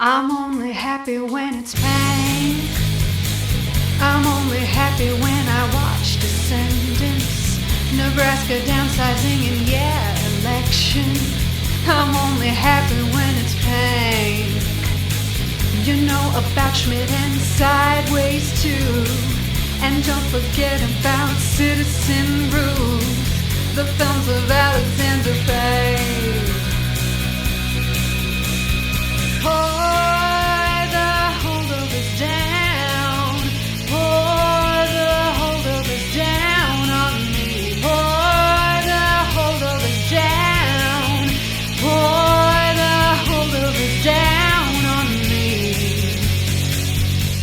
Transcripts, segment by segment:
I'm only happy when it's pain. I'm only happy when I watch Descendants. Nebraska downsizing and yeah, election. I'm only happy when it's pain. You know about Schmidt and Sideways too. And don't forget about Citizen Ruth, the films of Alexander Payne. Pour the holdovers down. Pour the holdovers down on me. Pour the holdovers down. Pour the holdovers down on me.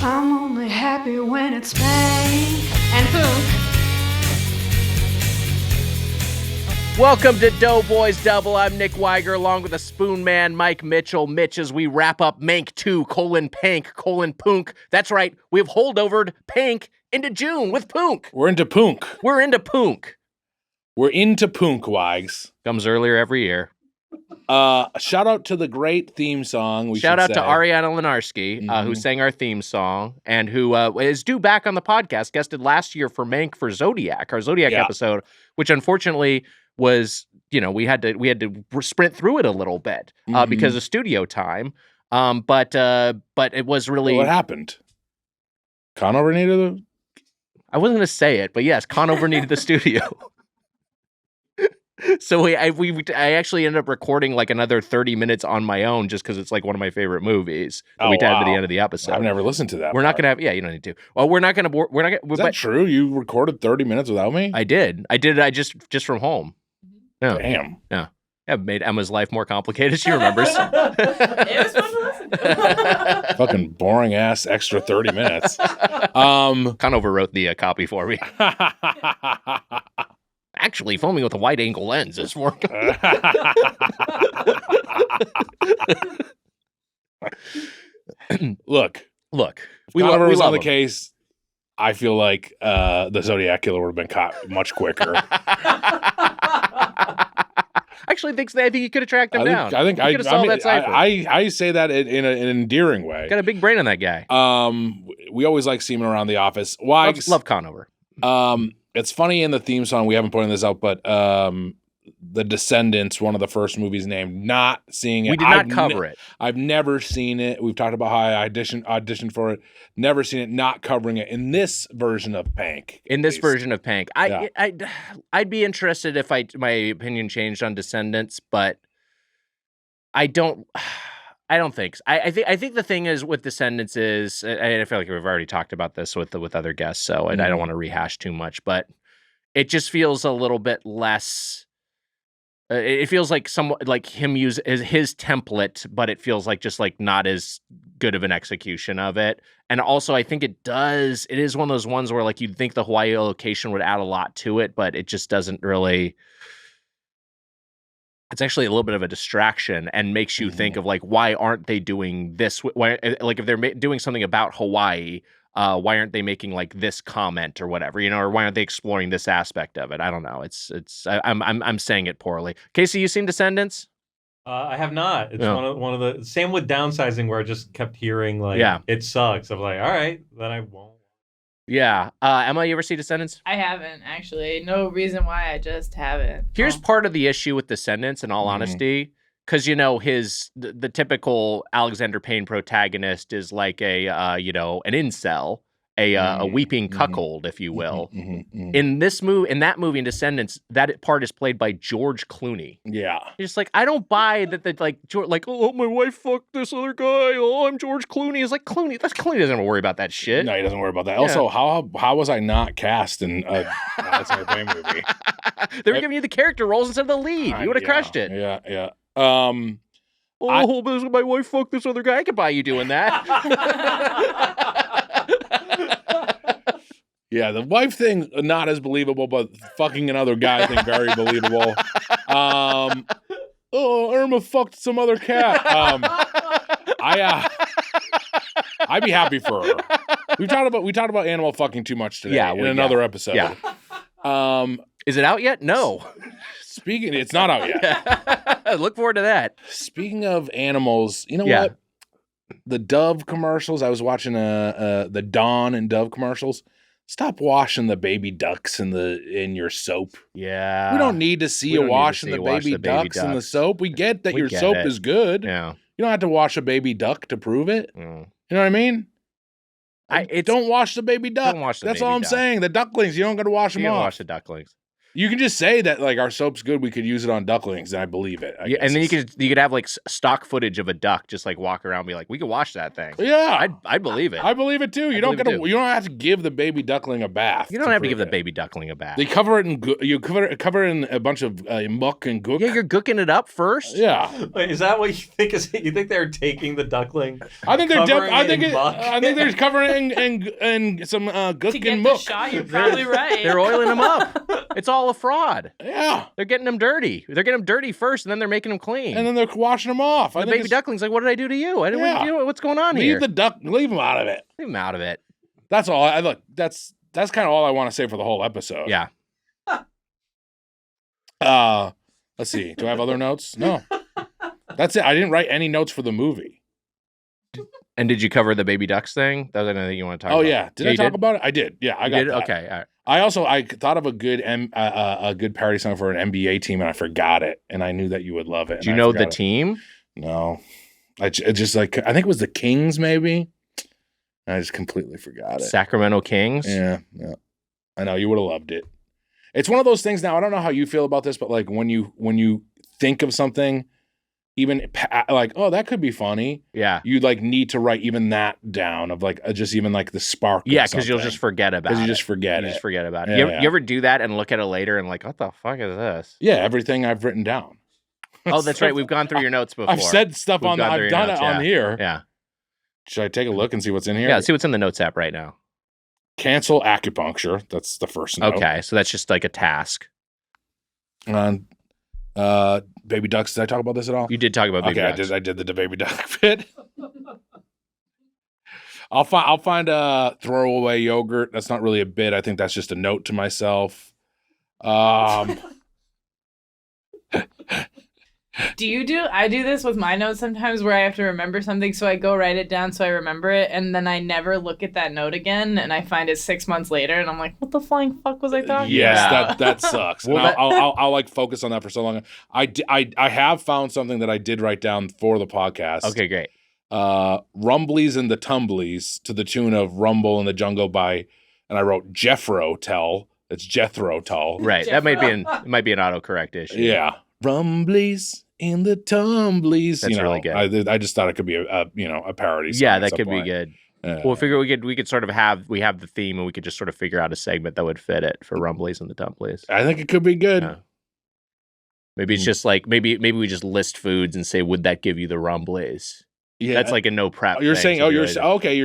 I'm only happy when it's Paynke and Punke. Welcome to Doughboys Double. I'm Mitch and Wiger, along with the Spoon Man, Mike Mitchell. Mitch, as we wrap up Maynk 2, Paynke, Punke. That's right, we've holdovered Paynke into June with Punke. We're into Punke. We're into Punke. We're into Punke, Wags. Comes earlier every year. Shout out to the great theme song. Shout out to Ariana Lenarski, who sang our theme song and who is due back on the podcast, guested last year for Maynk for Zodiac, our Zodiac episode, which unfortunately was, we had to sprint through it a little bit because of studio time. But it was really... What happened? Conover needed the... I wasn't going to say it, but yes, Conover needed the studio. So I actually ended up recording like another 30 minutes on my own just because it's like one of my favorite movies that we had at the end of the episode. I've never listened to that. We're not going to have... Yeah, you don't need to. Well, we're not going to... Is that true? You recorded 30 minutes without me? I did. I just from home. No. Damn. Yeah. Yeah, made Emma's life more complicated. She remembers. It was fun to listen to. Fucking boring ass extra 30 minutes. Conover wrote the copy for me. Actually, filming with a wide-angle lens is more... Look. We Conover was love on the him. case. I feel like the Zodiac Killer would have been caught much quicker. Actually, I think you could have tracked him down. I think you could have solved that cipher. I say that in an endearing way. Got a big brain on that guy. We always like seeing him around the office. Wags, Love Conover. It's funny in the theme song, we haven't pointed this out, but The Descendants, one of the first movies named, not seeing it. We did not cover it. I've never seen it. We've talked about how I auditioned for it. Never seen it, not covering it in this version of Paynke. In this version of Paynke. I'd be interested if my opinion changed on Descendants, but I don't think so. I think the thing is with Descendants is, I feel like we've already talked about this with other guests, so I don't want to rehash too much, but it just feels a little bit less... it feels like somewhat like him use his template, but it feels like just like not as good of an execution of it. And also, I think it is one of those ones where like you'd think the Hawaii location would add a lot to it, but it just doesn't really. It's actually a little bit of a distraction and makes you think of like, why aren't they doing this? Why, like if they're doing something about Hawaii, why aren't they making like this comment or whatever, or why aren't they exploring this aspect of it? I don't know. I'm saying it poorly. Casey, you seen Descendants? I have not. It's one of the same with downsizing where I just kept hearing like it sucks. I'm like, all right, then I won't. Yeah. Emma, you ever see Descendants? I haven't actually. No reason why, I just haven't. Here's part of the issue with Descendants, in all honesty. Because, the typical Alexander Payne protagonist is like an incel, a weeping cuckold, if you will. In that movie, in Descendants, that part is played by George Clooney. Yeah. He's just like, I don't buy that, oh, my wife fucked this other guy. Oh, I'm George Clooney. It's like, Clooney doesn't worry about that shit. No, he doesn't worry about that. Yeah. Also, how was I not cast in a Alexander Payne movie? They were giving you the character roles instead of the lead. You would have crushed it. Yeah. My wife fucked this other guy. I could buy you doing that. Yeah, the wife thing not as believable, but fucking another guy thing very believable. Irma fucked some other cat. I'd be happy for her. We talked about animal fucking too much today in another episode. Yeah. Is it out yet? No. It's not out yet. Look forward to that. Speaking of animals, you know what? the Dove commercials. I was watching the Dawn and Dove commercials. Stop washing the baby ducks in your soap. Yeah. We don't need to see you washing the baby ducks in the soap. We get that your soap is good. Yeah. You don't have to wash a baby duck to prove it. You know what I mean? Don't wash the baby duck. That's all I'm saying. The ducklings, you don't got to wash them off. Wash the ducklings. You can just say that like our soap's good. We could use it on ducklings, and I believe it. Yeah, and then you could have like stock footage of a duck just like walk around and be like, we could wash that thing. Yeah, I believe it. I believe it too. You don't have to give the baby duckling a bath. You don't have to give the baby duckling a bath. They cover it in a bunch of muck and gook. Yeah, you're gooking it up first. Yeah. Wait, is that what you think? You think they're taking the duckling? I think they're covering in some gook to get and muck. The shot, you're probably right. They're oiling them up. It's all a fraud. Yeah. They're getting them dirty. They're getting them dirty first, and then they're making them clean. And then they're washing them off. The baby duckling's like, what did I do to you? What's going on here? Leave them out of it. Leave them out of it. That's all. That's kind of all I want to say for the whole episode. Yeah. Let's see. Do I have other notes? No. That's it. I didn't write any notes for the movie. And did you cover the baby ducks thing? That was another thing you want to talk about? Oh, yeah. Did I talk about it? I did. Yeah, I got that. Okay. All right. I thought of a good parody song for an NBA team, and I forgot it, and I knew that you would love it. Do you know the team? No. I think it was the Kings, maybe. I just completely forgot it. Sacramento Kings? Yeah. I know, you would have loved it. It's one of those things now, I don't know how you feel about this, but like when you think of something, even like, oh, that could be funny. Yeah. You like need to write even that down of like just even like the spark. Yeah, because you'll just forget about it. Because you just forget it. Just forget about it. You ever do that and look at it later and like, what the fuck is this? Yeah, everything I've written down. Oh, that's right. We've gone through your notes before. I've said stuff I've done it on here. Yeah. Should I take a look and see what's in here? Yeah, see what's in the notes app right now. Cancel acupuncture. That's the first note. Okay, so that's just like a task. Baby ducks. Did I talk about this at all? You did talk about baby ducks. I did the baby duck bit. I'll find a throwaway yogurt. That's not really a bit. I think that's just a note to myself. I do this with my notes sometimes where I have to remember something, so I go write it down so I remember it, and then I never look at that note again, and I find it 6 months later, and I'm like, what the flying fuck was I talking about? Yes, that sucks. Well, I'll like focus on that for so long. I have found something that I did write down for the podcast. Okay, great. Rumblies and the Tumblies to the tune of Rumble in the Jungle and I wrote Jethro Tull. It's Jethro Tull. Right. That might be an autocorrect issue. Yeah. Rumblies in the Tumblies. That's really good. I just thought it could be a parody song. Yeah, that could be good. Well, figure we could sort of have the theme, and we could just sort of figure out a segment that would fit it for Rumblies and the Tumblies. I think it could be good. Yeah. Maybe it's just like maybe we just list foods and say, would that give you the Rumblies? Yeah, that's like a no prep. You're saying, You're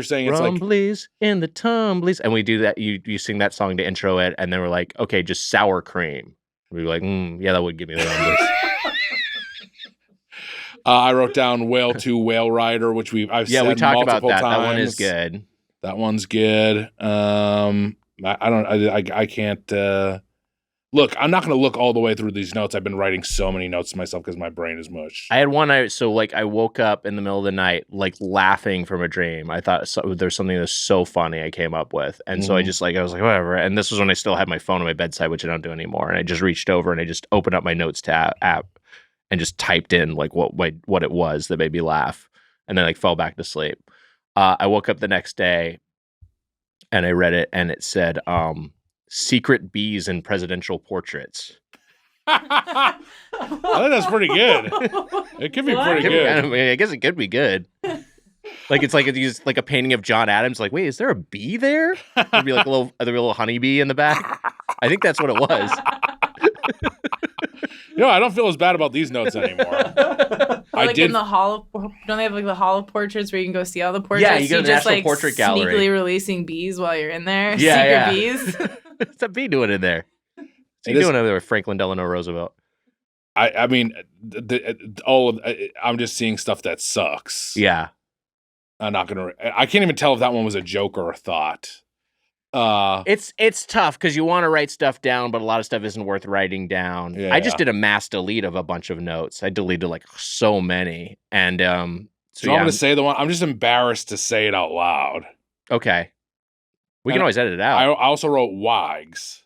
saying it's Rumblies in the Tumblies, and we do that. You sing that song to intro it, and then we're like, okay, just sour cream. We'd be like, yeah, that would give me the Rumblies. I wrote down Whale 2 Whale Rider, which I've said we talked about that. times. That one is good. That one's good. I can't. Look, I'm not going to look all the way through these notes. I've been writing so many notes to myself because my brain is mush. I had one. I woke up in the middle of the night, like laughing from a dream. I thought there's something that's so funny I came up with. And so I was like, whatever. And this was when I still had my phone on my bedside, which I don't do anymore. And I just reached over and I just opened up my notes app and just typed in like what it was that made me laugh. And then like fell back to sleep. I woke up the next day and I read it and it said, secret bees in presidential portraits. I think that's pretty good. It could be pretty good. I guess it could be good. Like it's like a painting of John Adams. Like, wait, is there a bee there? There'd be like a little honeybee in the back. I think that's what it was. I don't feel as bad about these notes anymore. In the hall of, don't they have like the hall of portraits where you can go see all the portraits? Yeah, you go to the National Portrait Gallery. Sneakily releasing bees while you're in there. Yeah, Secret bees. What's that bee doing in there? What's he doing over there with Franklin Delano Roosevelt? I mean, I'm just seeing stuff that sucks. Yeah. I can't even tell if that one was a joke or a thought. It's tough because you want to write stuff down, but a lot of stuff isn't worth writing down. Yeah. I just did a mass delete of a bunch of notes. I deleted like so many, and So I'm going to say the one. I'm just embarrassed to say it out loud. Okay. We can always edit it out. I also wrote Wigs.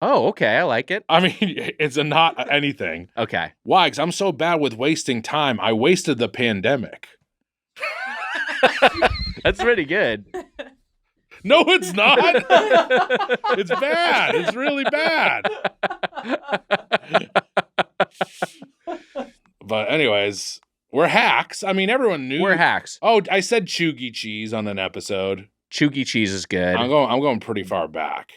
Oh, okay. I like it. I mean, it's a not anything. Okay. Wigs, I'm so bad with wasting time. I wasted the pandemic. That's pretty good. No, it's not. It's bad. It's really bad. But anyways, we're hacks. I mean, everyone knew. We're hacks. Oh, I said chuggy cheese on an episode. Chuggy cheese is good. I'm going pretty far back.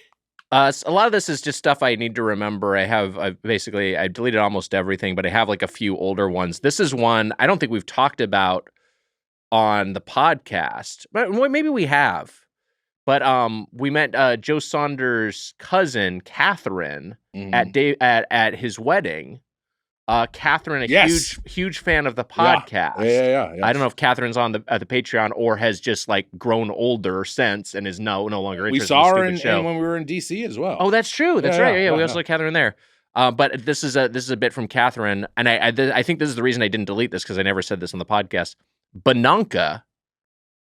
A lot of this is just stuff I need to remember. I deleted almost everything, but I have like a few older ones. This is one I don't think we've talked about on the podcast, but maybe we have. But we met Joe Saunders' cousin, Catherine, at his wedding. Catherine, huge fan of the podcast. Yeah. I don't know if Catherine's on the Patreon or has just like grown older since and is no longer interested. We saw her when we were in DC as well. Oh, that's true. That's right. Yeah, we also saw Catherine there. But this is a bit from Catherine, and I think this is the reason I didn't delete this because I never said this on the podcast. Bananka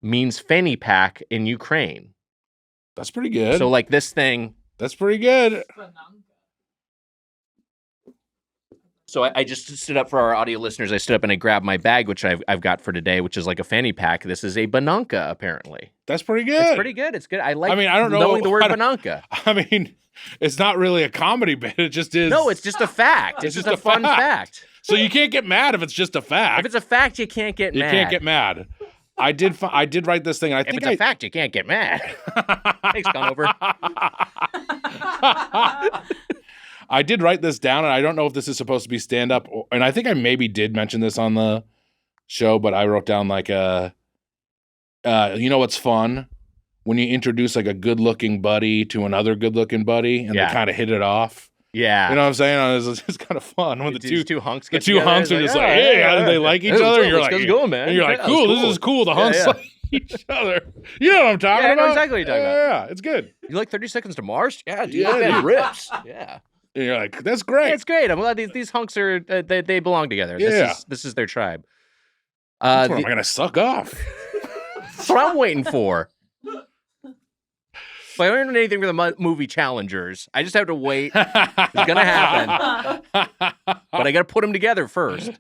means fanny pack in Ukraine. That's pretty good. So like this thing. That's pretty good. So I just stood up for our audio listeners. I stood up and I grabbed my bag, which I've got for today, which is like a fanny pack. This is a bananka, apparently. That's pretty good. It's pretty good. It's good. I don't know knowing the word bananka. I mean, it's not really a comedy bit. It just is. No, it's just a fact. It's just a fun fact. So you can't get mad if it's just a fact. If it's a fact, you can't get mad. You can't get mad. I did write this thing. If it's a fact, you can't get mad. Thanks, Conover. I did write this down, and I don't know if this is supposed to be stand-up, and I think I maybe did mention this on the show, but I wrote down like you know what's fun? When you introduce like a good-looking buddy to another good-looking buddy, and they kind of hit it off. Yeah. You know what I'm saying? It's kind of fun when the two hunks get together. Are just like, hey, they like each other, and you're like, going, man. And you're like, cool, this is cool. The hunks like each other. You know what I'm talking about? I know exactly what you're talking about. Yeah, it's good. You like 30 Seconds to Mars? Yeah, dude. Yeah, rips. Yeah. And you're like, that's great. Yeah, it's great. I'm glad these hunks are they belong together. Yeah. This is their tribe. What am I gonna suck off? That's what I'm waiting for. But I don't need anything for the movie Challengers. I just have to wait. It's gonna happen. But I got to put them together first.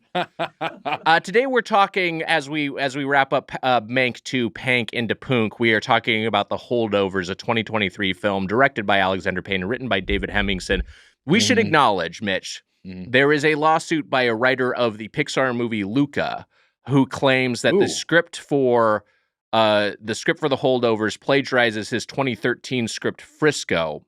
Today we're talking as we wrap up Maynk to Paynke into Punke. We are talking about The Holdovers, a 2023 film directed by Alexander Payne and written by David Hemmingson. We should acknowledge, Mitch, there is a lawsuit by a writer of the Pixar movie Luca who claims that the script for The Holdovers plagiarizes his 2013 script Frisco.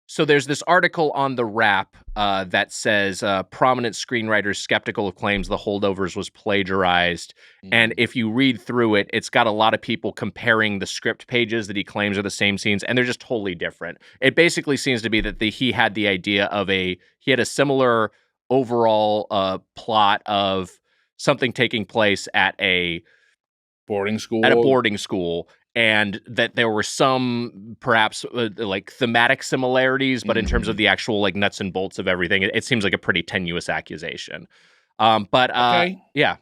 So there's this article on The Wrap that says prominent screenwriters skeptical of claims The Holdovers was plagiarized. And if you read through it, it's got a lot of people comparing the script pages that he claims are the same scenes, and they're just totally different. It basically seems to be that he had the idea of he had a similar overall plot of something taking place at a boarding school. And that there were some perhaps like thematic similarities, but in terms of the actual like nuts and bolts of everything, it seems like a pretty tenuous accusation. Yeah,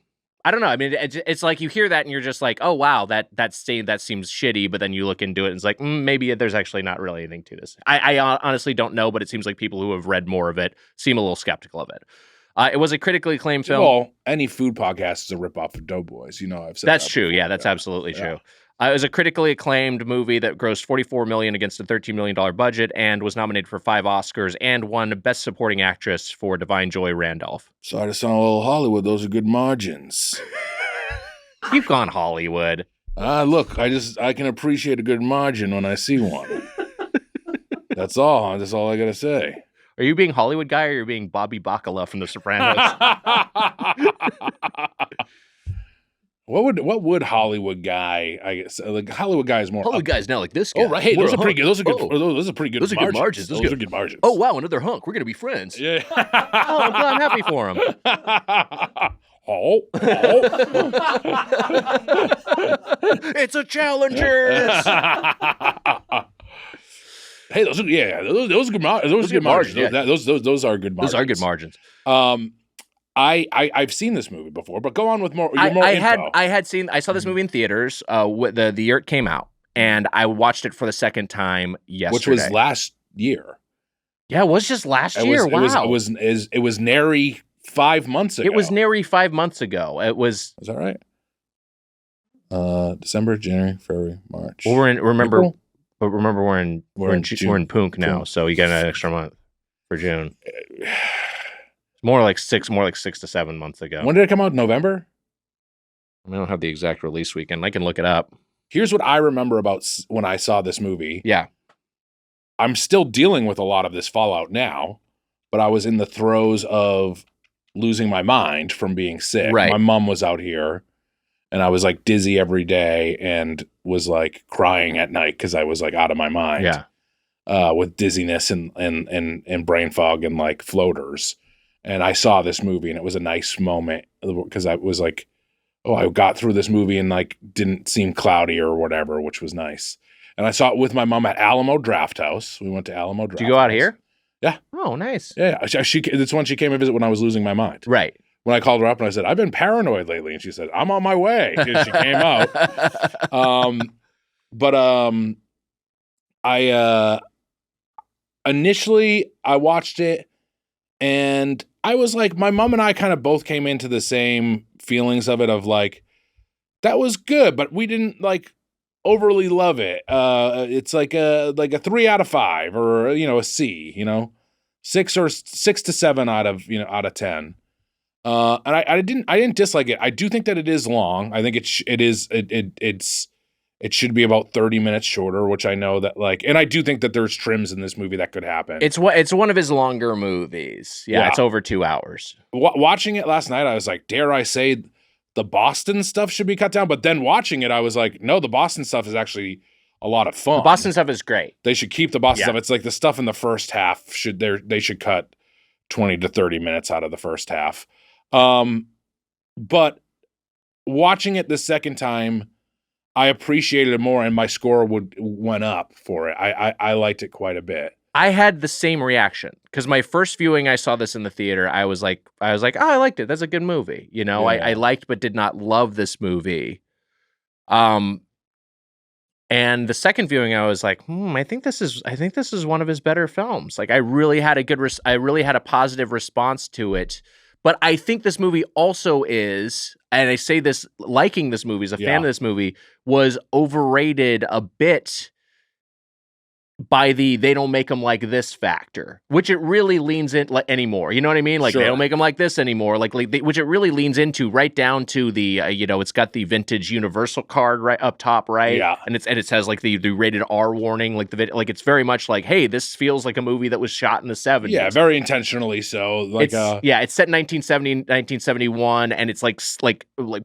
I don't know. I mean, it's like you hear that and you're just like, oh wow, that seems shitty. But then you look into it and it's like maybe there's actually not really anything to this. I honestly don't know, but it seems like people who have read more of it seem a little skeptical of it. It was a critically acclaimed film. Well, any food podcast is a ripoff of Doughboys. You know, I've said that's true. Yeah, that's absolutely true. It was a critically acclaimed movie that grossed $44 million against a $13 million budget and was nominated for 5 Oscars and won Best Supporting Actress for Divine Joy Randolph. Sorry to sound a little Hollywood. Those are good margins. You've gone Hollywood. Look, I can appreciate a good margin when I see one. That's all. That's all I gotta say. Are you being Hollywood guy or are you being Bobby Bacala from The Sopranos? What would Hollywood guy? I guess like Hollywood guy is more. Hollywood guy's now like this guy. Oh right, hey, those are pretty good. Those are good. Those are pretty good. Those are good margins. Those are good margins. Oh wow, another hunk. We're gonna be friends. Yeah. I'm happy for him. It's a Challengers. Hey, those are good. Those are good margins. Yeah. Those are good margins. Those are good margins. I've seen this movie before, but go on with more info. I saw this movie in theaters the year it came out, and I watched it for the second time yesterday. Which was last year. Yeah, it was just last year. Wow. It was nary 5 months ago. It was nary 5 months ago. It was. Is that right? December, January, February, March. Well, remember April? But remember, we're in Punke now, June. so you get an extra month for June. It's more like 6 to 7 months ago. When did it come out? November? I don't have the exact release weekend. I can look it up. Here's what I remember about when I saw this movie. Yeah. I'm still dealing with a lot of this fallout now, but I was in the throes of losing my mind from being sick. Right. My mom was out here, and I was like dizzy every day and was like crying at night because I was like out of my mind. Yeah. With dizziness and brain fog and like floaters. And I saw this movie, and it was a nice moment because I was like, oh, I got through this movie and like didn't seem cloudy or whatever, which was nice. And I saw it with my mom at Alamo Draft House. We went to Alamo Draft House. Did you go out here? Yeah. Oh, nice. Yeah. It's when she came and visit when I was losing my mind. Right. When I called her up and I said, I've been paranoid lately. And she said, I'm on my way. And she came out. Initially I watched it, and I was like, my mom and I kind of both came into the same feelings of it, of like, that was good, but we didn't like overly love it. It's like a 3 out of 5 or, a C, 6 to 7 out of 10. And I didn't dislike it. I do think that it is long. I think it should be about 30 minutes shorter, which I know that and I do think that there's trims in this movie that could happen. It's one of his longer movies. Yeah. It's over 2 hours. Watching it last night, I was like, dare I say the Boston stuff should be cut down? But then watching it, I was like, no, the Boston stuff is actually a lot of fun. The Boston stuff is great. They should keep the Boston stuff. It's like the stuff in the first half they should cut 20 to 30 minutes out of the first half. But watching it the second time, I appreciated it more, and my score went up for it. I liked it quite a bit. I had the same reaction because my first viewing, I saw this in the theater. I was like, oh, I liked it. That's a good movie. I liked but did not love this movie. And the second viewing, I was like, I think this is one of his better films. Like, I really had a positive response to it. But I think this movie also is, and I say this liking this movie as a fan of this movie, was overrated a bit by the they don't make them like this factor, which it really leans in anymore. You know what I mean? Like, sure. They don't make them like this anymore. Which it really leans into, right down to the it's got the vintage Universal card right up top, right? Yeah. And it has like the rated R warning, it's very much like, hey, this feels like a movie that was shot in the 70s. Yeah, very intentionally so. It's set in 1970, 1971, and it's like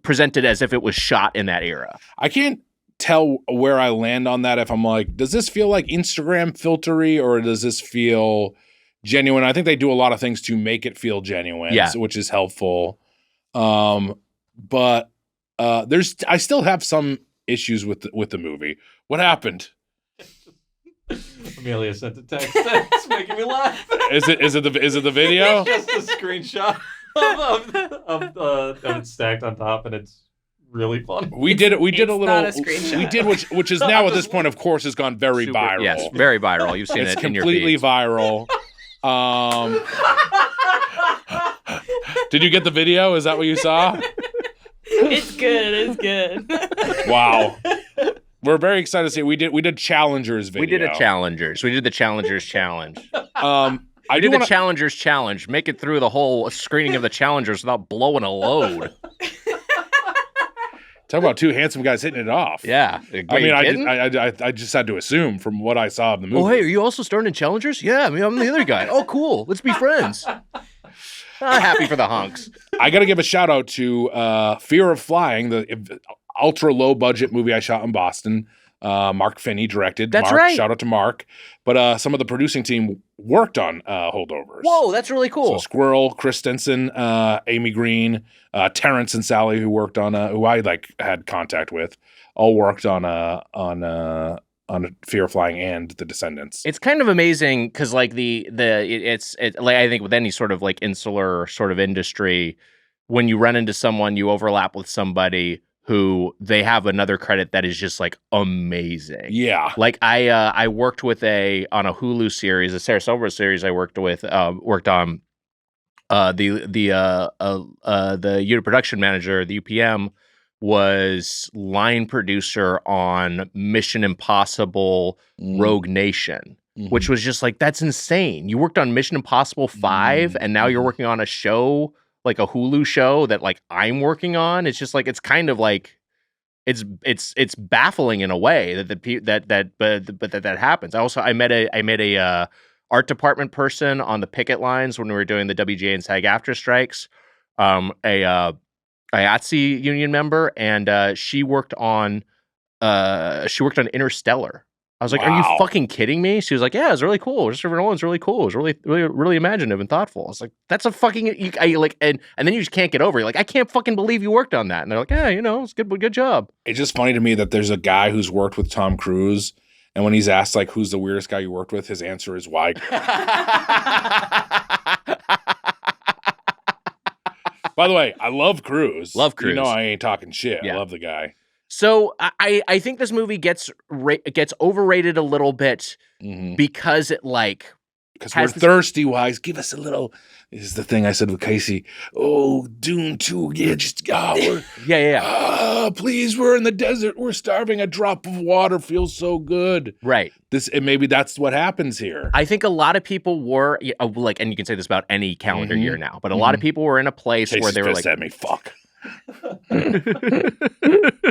presented as if it was shot in that era. I can't tell where I land on that, if I'm like, does this feel like Instagram filtery or does this feel genuine? I think they do a lot of things to make it feel genuine, which is helpful. But I still have some issues with the movie. What happened? Amelia sent a text. It's making me laugh. Is it the video? It's just a screenshot of it stacked on top, and it's really fun. We did a little. Not a screenshot. We did which is now at this point, of course, has gone very viral. Yes, very viral. You've seen it's it in your completely feeds. viral. Did you get the video? Is that what you saw? It's good. Wow. We're very excited to see it. We did Challengers video. We did a Challengers. We did the Challengers challenge. I did the Challengers challenge. Make it through the whole screening of the Challengers without blowing a load. Talk about two handsome guys hitting it off. Yeah. I just had to assume from what I saw of the movie. Oh, hey, are you also starring in Challengers? Yeah, I'm the other guy. Oh, cool. Let's be friends. Happy for the hunks. I got to give a shout out to Fear of Flying, the ultra low budget movie I shot in Boston. Mark Finney directed. That's Mark, right. Shout out to Mark. But some of the producing team worked on Holdovers. Whoa, that's really cool. So Squirrel, Chris Stinson, Amy Green, Terrence and Sally, who worked on who I had contact with, all worked on Fear of Flying and The Descendants. It's kind of amazing because like it's like I think with any sort of like insular sort of industry, when you run into someone, you overlap with somebody who they have another credit that is just like amazing. Yeah. Like I worked with on a Hulu series, a Sarah Silverman series I worked on the unit production manager, the UPM, was line producer on Mission Impossible Rogue Nation, which was just like, that's insane. You worked on Mission Impossible 5 and now you're working on a show, like a Hulu show that like I'm working on. It's just like, it's kind of like, it's baffling in a way that happens. I met a art department person on the picket lines when we were doing the WGA and SAG-AFTRA strikes, a IATSE union member, and she worked on Interstellar. I was like, "Are you fucking kidding me?" She was like, "Yeah, it was really cool. Christopher Nolan's really cool. It was really, really, really imaginative and thoughtful." I was like, "That's a fucking and then you just can't get over it. You're like, I can't fucking believe you worked on that." And they're like, "Yeah, it's good job." It's just funny to me that there's a guy who's worked with Tom Cruise, and when he's asked like, "Who's the weirdest guy you worked with?" his answer is Wiger. By the way, I love Cruise. Love Cruise. I ain't talking shit. Yeah. I love the guy. So I think this movie gets overrated a little bit because it like because we're thirsty, Wise. Give us a little. This is the thing I said with Casey. Oh, Dune 2. Yeah, just please, we're in the desert. We're starving. A drop of water feels so good. Right. And maybe that's what happens here. I think a lot of people were like, and you can say this about any calendar year now, but a lot of people were in a place where they were like, at me, fuck.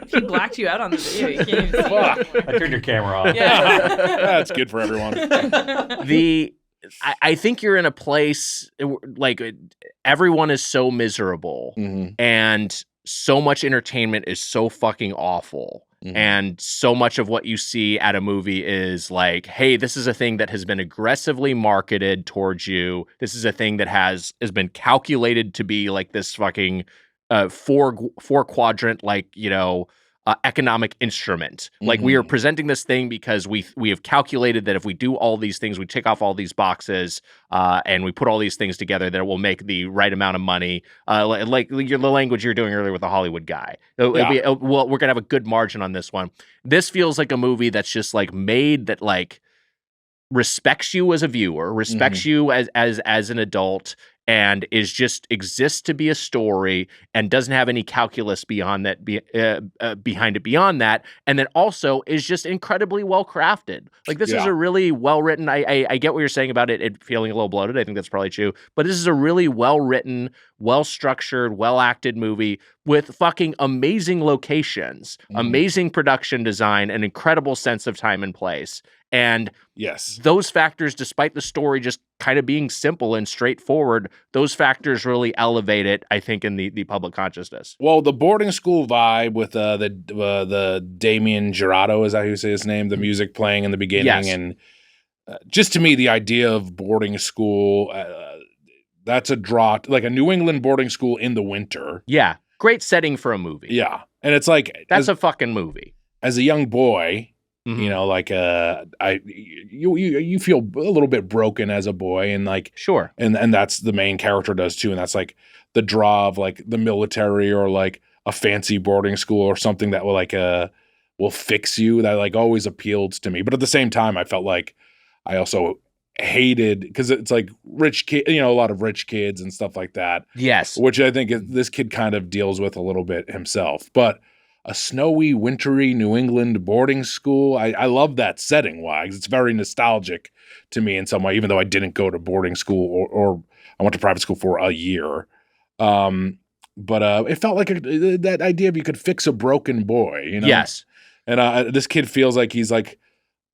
He blacked you out on the video. You can't even see I turned your camera off. Yeah. That's good for everyone. I think you're in a place like everyone is so miserable and so much entertainment is so fucking awful. And so much of what you see at a movie is like, hey, this is a thing that has been aggressively marketed towards you. This is a thing that has been calculated to be like this fucking four quadrant, like, economic instrument. Like we are presenting this thing because we have calculated that if we do all these things, we tick off all these boxes, and we put all these things together, that it will make the right amount of money. Like the language you're doing earlier with the Hollywood guy. We're gonna have a good margin on this one. This feels like a movie that's just like made that like respects you as a viewer, respects you as an adult, and exists to be a story and doesn't have any calculus behind it beyond that, and then also is just incredibly well crafted. Like this is a really well written. I get what you're saying about it feeling a little bloated. I think that's probably true, but this is a really well written, well structured, well acted movie with fucking amazing locations, amazing production design, an incredible sense of time and place. And those factors, despite the story just kind of being simple and straightforward, those factors really elevate it, I think, in the public consciousness. Well, the boarding school vibe with the Damien Jurado, is that how you say his name? The music playing in the beginning, and just to me, the idea of boarding school, that's a draw, like a New England boarding school in the winter. Yeah, great setting for a movie. Yeah, and it's like that's a fucking movie. As a young boy. Like you feel a little bit broken as a boy, and like and that's the main character does too, and that's like the draw of like the military or like a fancy boarding school or something that will fix you. That like always appealed to me, but at the same time, I felt like I also hated because it's like rich kid, a lot of rich kids and stuff like that. Yes, which I think this kid kind of deals with a little bit himself, but. A snowy, wintry New England boarding school. I love that setting, Wags. It's very nostalgic to me in some way, even though I didn't go to boarding school or I went to private school for a year. But it felt like that idea of you could fix a broken boy, Yes. And this kid feels like he's like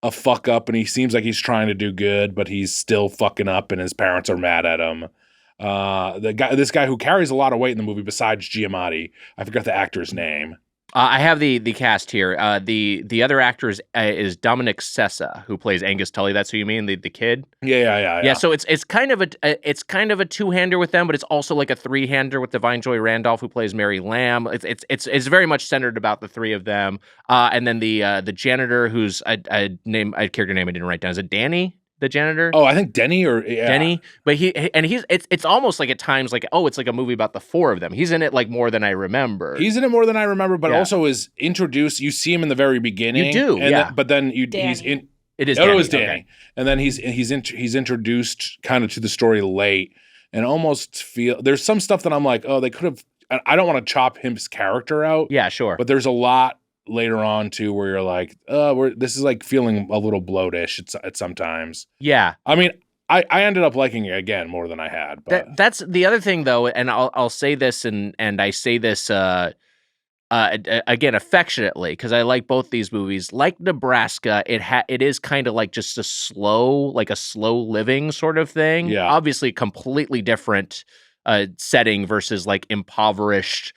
a fuck up, and he seems like he's trying to do good, but he's still fucking up, and his parents are mad at him. This guy who carries a lot of weight in the movie besides Giamatti, I forgot the actor's name. I have the cast here. The other actor is Dominic Sessa, who plays Angus Tully. That's who you mean, the kid? Yeah. So it's kind of a two-hander with them, but it's also like a three-hander with Divine Joy Randolph, who plays Mary Lamb. It's very much centered about the three of them. And then the janitor, who's a character name I didn't write down. Is it Danny? The janitor? Oh, I think Denny Denny, but it's almost like at times like, oh, it's like a movie about the four of them. He's in it like more than I remember. He's in it more than I remember, but also is introduced. You see him in the very beginning. You do, but then he's in. It is. Danny. It was Danny, okay. And then he's introduced kind of to the story late, and almost feel there's some stuff that I'm like, oh, they could have. I don't want to chop his character out. Yeah, sure. But there's a lot later on too where you're like, this is like feeling a little bloatish at sometimes. Yeah. I mean, I ended up liking it again more than I had. But that's the other thing though, and I'll say this and I say this again affectionately because I like both these movies. Like Nebraska, it is kind of like just a slow living sort of thing. Yeah. Obviously completely different setting versus like impoverished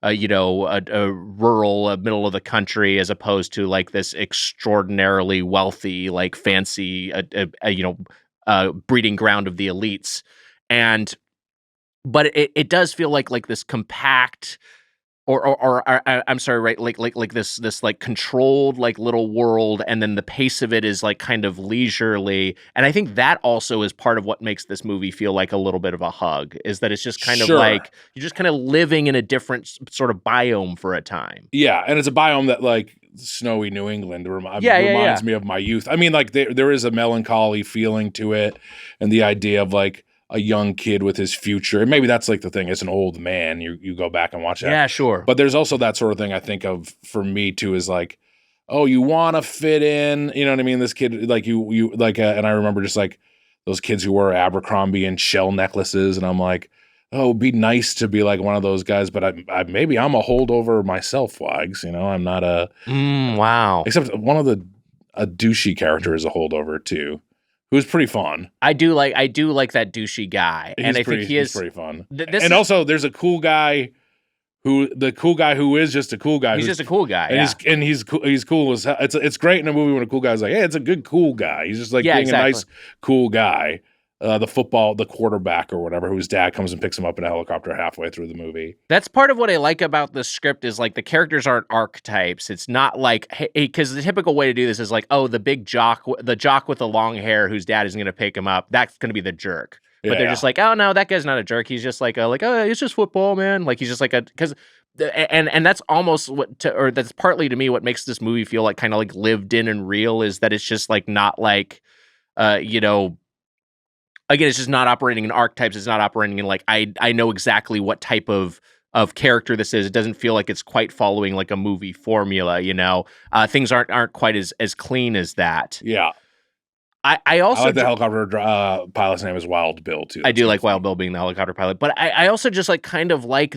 a rural middle of the country as opposed to like this extraordinarily wealthy, like fancy, breeding ground of the elites. But it does feel like this compact or I'm sorry, right? Like this like controlled like little world, and then the pace of it is like kind of leisurely. And I think that also is part of what makes this movie feel like a little bit of a hug, is that it's just kind of like you're just kind of living in a different sort of biome for a time. Yeah, and it's a biome that like snowy New England reminds me of my youth. I mean, like there is a melancholy feeling to it, and the idea of like a young kid with his future. And maybe that's like the thing. As an old man, you go back and watch that. Yeah, sure. But there's also that sort of thing I think of for me too, is like, oh, you want to fit in. You know what I mean? This kid, like you like, and I remember just like those kids who wear Abercrombie and shell necklaces. And I'm like, oh, it'd be nice to be like one of those guys. But maybe I'm a holdover myself, Wags. You know, I'm not a. Wow. Except a douchey character is a holdover too. Who's pretty fun. I do like that douchey guy, and I think he's pretty fun. Also, there's a cool guy who is just a cool guy. He's just a cool guy, and he's cool as hell. It's great in a movie when a cool guy's like, hey, it's a good cool guy. He's just like being a nice cool guy. The quarterback or whatever, whose dad comes and picks him up in a helicopter halfway through the movie. That's part of what I like about the script is like the characters aren't archetypes. It's not like, hey, because the typical way to do this is like, oh, the jock with the long hair whose dad isn't going to pick him up. That's going to be the jerk. But they're just like, oh no, that guy's not a jerk. He's just like, oh, it's just football, man. Like he's just like and that's almost that's partly to me what makes this movie feel like kind of like lived in and real, is that it's just like not like, again, it's just not operating in archetypes. It's not operating in like I know exactly what type of character this is. It doesn't feel like it's quite following like a movie formula. Things aren't quite as clean as that. Yeah, I also like the helicopter pilot's name is Wild Bill too. I do like Wild Bill being the helicopter pilot, but I also just like kind of like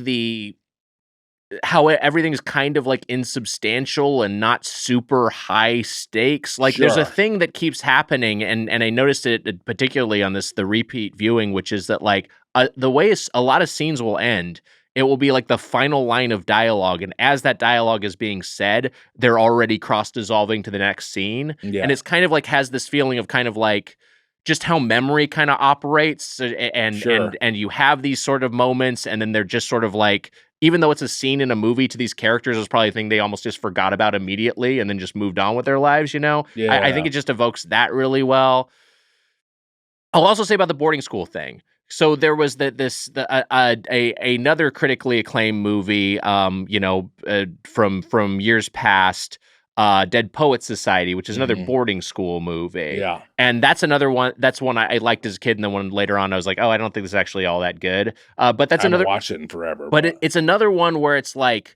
how everything's kind of like insubstantial and not super high stakes. Like there's a thing that keeps happening, and I noticed it particularly on the repeat viewing, which is that like the way a lot of scenes will end, it will be like the final line of dialogue, and as that dialogue is being said, they're already cross-dissolving to the next scene. Yeah. And it's kind of like has this feeling of kind of like just how memory kind of operates, and you have these sort of moments, and then they're just sort of like, even though it's a scene in a movie, to these characters, it's probably a thing they almost just forgot about immediately and then just moved on with their lives, Yeah. I think it just evokes that really well. I'll also say about the boarding school thing. So there was another critically acclaimed movie, from years past, Dead Poets Society, which is another boarding school movie. Yeah. And that's another one. That's one I liked as a kid. And then when later on I was like, oh, I don't think this is actually all that good. But that's another. I haven't watched it in forever. But it's another one where it's like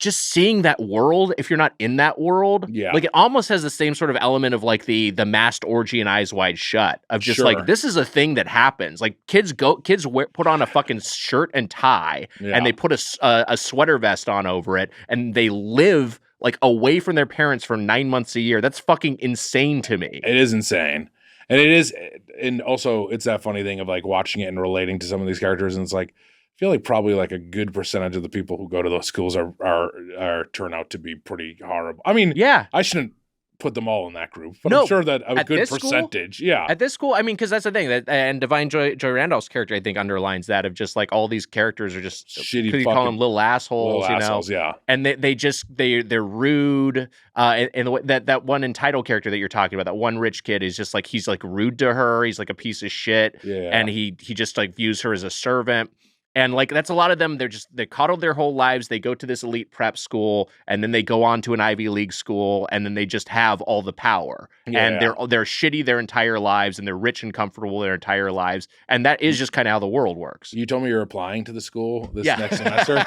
just seeing that world, if you're not in that world, like it almost has the same sort of element of like the masked orgy and Eyes Wide Shut of just like, this is a thing that happens. Like kids put on a fucking shirt and tie and they put a sweater vest on over it, and they live like away from their parents for 9 months a year. That's fucking insane to me. It is insane. And it is, and also it's that funny thing of like watching it and relating to some of these characters, and it's like, feel like probably like a good percentage of the people who go to those schools are turn out to be pretty horrible. I mean, I shouldn't put them all in that group, but I'm sure that a good percentage. At this school, I mean, because that's the thing and Divine Joy Randolph's character, I think, underlines that of just like all these characters are just shitty. You call them little assholes, yeah. And they're rude. And the way that one entitled character that you're talking about, that one rich kid is just like he's like rude to her. He's like a piece of shit. Yeah. And he just like views her as a servant. And like that's a lot of them. They're coddled their whole lives. They go to this elite prep school, and then they go on to an Ivy League school, and then they just have all the power. Yeah. And they're shitty their entire lives, and they're rich and comfortable their entire lives. And that is just kind of how the world works. You told me you're applying to the school this next semester.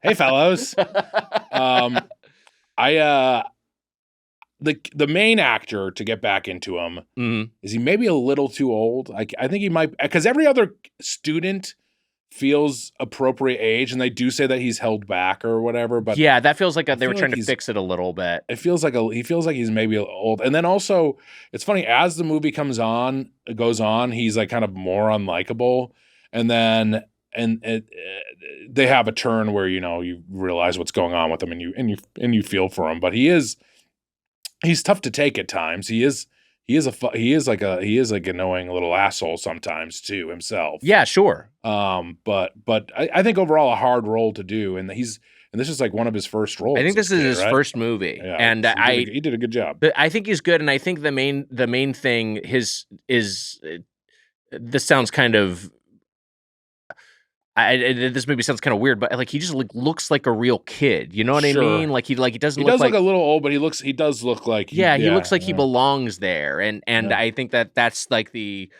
Hey, fellows. The main actor, to get back into him, is he maybe a little too old? I think he might, because every other student feels appropriate age, and they do say that he's held back or whatever. But yeah, that feels like they were trying to fix it a little bit. It feels like he feels like he's maybe old. And then also, it's funny, as the movie goes on, he's like kind of more unlikable, and then they have a turn where you realize what's going on with him, and you feel for him, but he's tough to take at times. He is like an annoying little asshole sometimes too himself. Yeah, sure. But I think overall a hard role to do, and this is like one of his first roles. I think this is his first movie, yeah, and he did a good job. But I think he's good, and I think the main thing is this sounds kind of. This maybe sounds kind of weird, but like he just looks like a real kid. You know what I mean? Like he doesn't. He does look look a little old, but he does look like. He looks like he belongs there, and I think that's like the.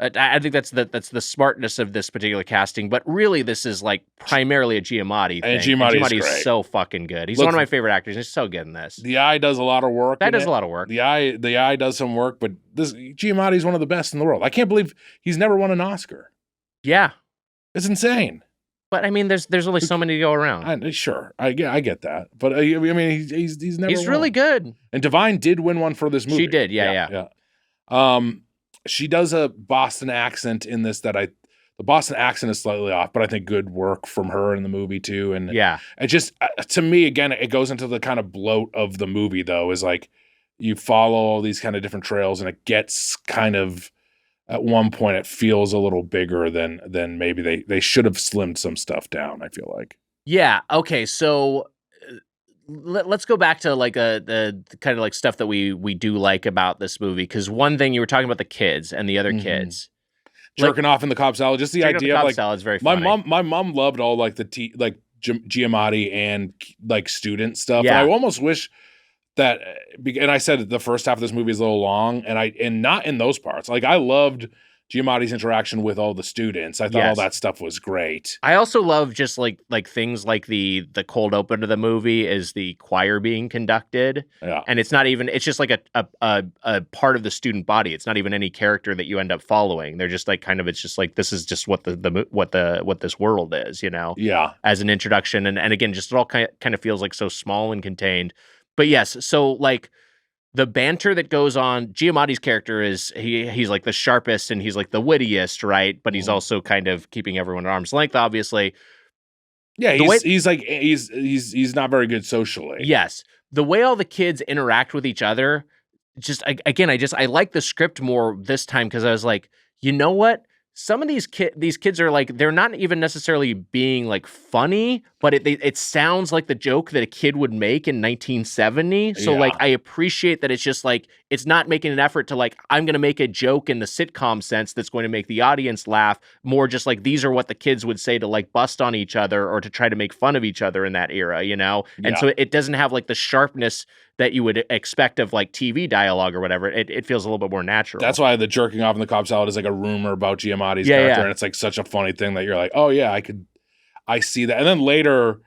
I think that's the smartness of this particular casting, but really this is like primarily a Giamatti thing. And Giamatti is so fucking good. He's one of my favorite actors. He's so good in this. The eye does a lot of work. That does a lot of work. The eye does some work, but Giamatti's one of the best in the world. I can't believe he's never won an Oscar. Yeah. It's insane. But I mean, there's only so many to go around. Sure, I get that. But I mean, he's never. He's really good. And Divine did win one for this movie. She did, yeah. She does a Boston accent in this the Boston accent is slightly off, but I think good work from her in the movie too. And it just to me again, it goes into the kind of bloat of the movie though. Is like you follow all these kind of different trails, and it gets kind of. At one point, it feels a little bigger than maybe they should have slimmed some stuff down, I feel like. Yeah. Okay. So let's go back to like the kind of like stuff that we do like about this movie. Because one thing you were talking about the kids and the other kids jerking off in the Cobb salad. Just the idea of like salad's very funny. My mom loved all like Giamatti and like student stuff. Yeah. And I almost wish. That and I said the first half of this movie is a little long, and not in those parts. Like I loved Giamatti's interaction with all the students. I thought all that stuff was great. I also love just like things like the cold open to the movie is the choir being conducted. Yeah. And it's not even, it's just like a part of the student body. It's not even any character that you end up following. They're just like kind of, it's just like, this is just what this world is, Yeah. As an introduction. And again, just it all kind of feels like so small and contained. But yes, so like the banter that goes on, Giamatti's character is he's like the sharpest and he's like the wittiest, right? But he's also kind of keeping everyone at arm's length, obviously. Yeah, he's not very good socially. Yes. The way all the kids interact with each other, I like the script more this time because I was like, you know what? Some of these kids are like, they're not even necessarily being like funny, but it sounds like the joke that a kid would make in 1970. So like, I appreciate that it's just like, it's not making an effort to like, I'm going to make a joke in the sitcom sense that's going to make the audience laugh. More just like, these are what the kids would say to like bust on each other or to try to make fun of each other in that era, And so it doesn't have like the sharpness that you would expect of like TV dialogue or whatever. It feels a little bit more natural. That's why the jerking off in the Cobb salad is like a rumor about Giamatti's character. And it's like such a funny thing that you're like, oh yeah, I see that. And then later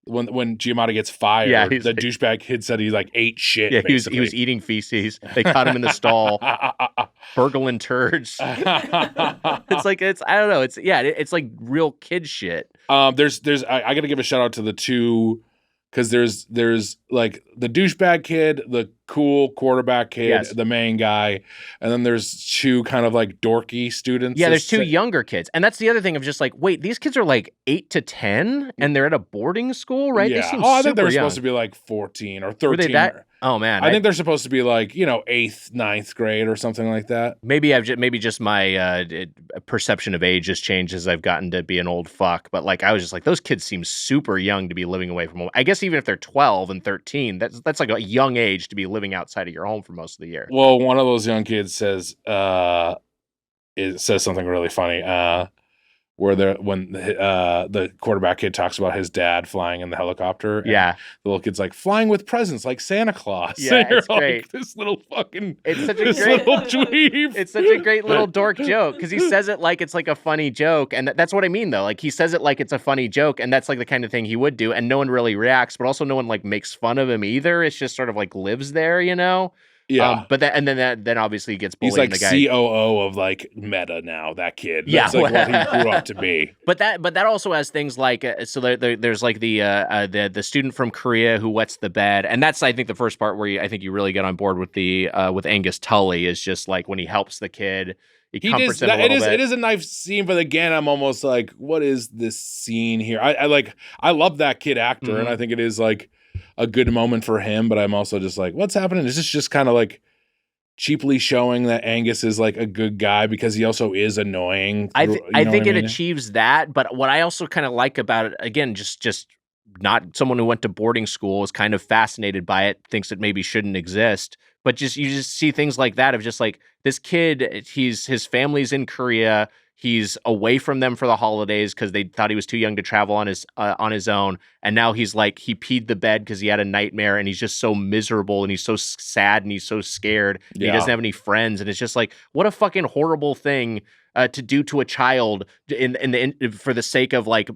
when Giamatti gets fired, the douchebag kid said he like ate shit. Yeah, he was eating feces. They caught him in the stall, burgling turds. I don't know. It's like real kid shit. I got to give a shout out to the two. Because there's like the douchebag kid, the cool quarterback kid, the main guy, and then there's two kind of like dorky students. Yeah, there's two younger kids. And that's the other thing of just like, wait, these kids are like 8 to 10 and they're at a boarding school, right? Yeah. They seem I think they're young. supposed to be like 14 or 13. Were they that? Oh man, I think they're supposed to be like 8th, 9th grade or something like that. Maybe just my perception of age has changed as I've gotten to be an old fuck. But like I was just like, those kids seem super young to be living away from home. I guess even if they're 12 and 13, that's like a young age to be living outside of your home for most of the year. Well, one of those young kids says something really funny. Where the quarterback kid talks about his dad flying in the helicopter. Yeah. The little kid's like, flying with presents like Santa Claus. Yeah, it's great. Like, this little fucking, it's such a little dweeb. It's such a great little dork joke because he says it like it's like a funny joke. And that's what I mean, though. Like, he says it like it's a funny joke, and that's like the kind of thing he would do. And no one really reacts, but also no one like makes fun of him either. It's just sort of like lives there, Yeah, but then obviously he gets bullied. He's like the guy. COO of like Meta now. That kid, yeah, that's like what he grew up to be. But that also has things like there's like the student from Korea who wets the bed, and that's I think the first part where I think you really get on board with with Angus Tully is just like when he helps the kid. It is a nice scene, but again, I'm almost like, what is this scene here? I love that kid actor, and I think it is like a good moment for him, but I'm also just like, what's happening? Is this just kind of like cheaply showing that Angus is like a good guy because he also is annoying? I think it achieves that, but what I also kind of like about it, again, just not someone who went to boarding school, is kind of fascinated by it, thinks it maybe shouldn't exist, but you just see things like that of just like this kid, his family's in Korea. He's away from them for the holidays because they thought he was too young to travel on his own. And now he's like, he peed the bed because he had a nightmare, and he's just so miserable, and he's so sad, and he's so scared. Yeah. He doesn't have any friends. And it's just like, what a fucking horrible thing to do to a child for the sake of like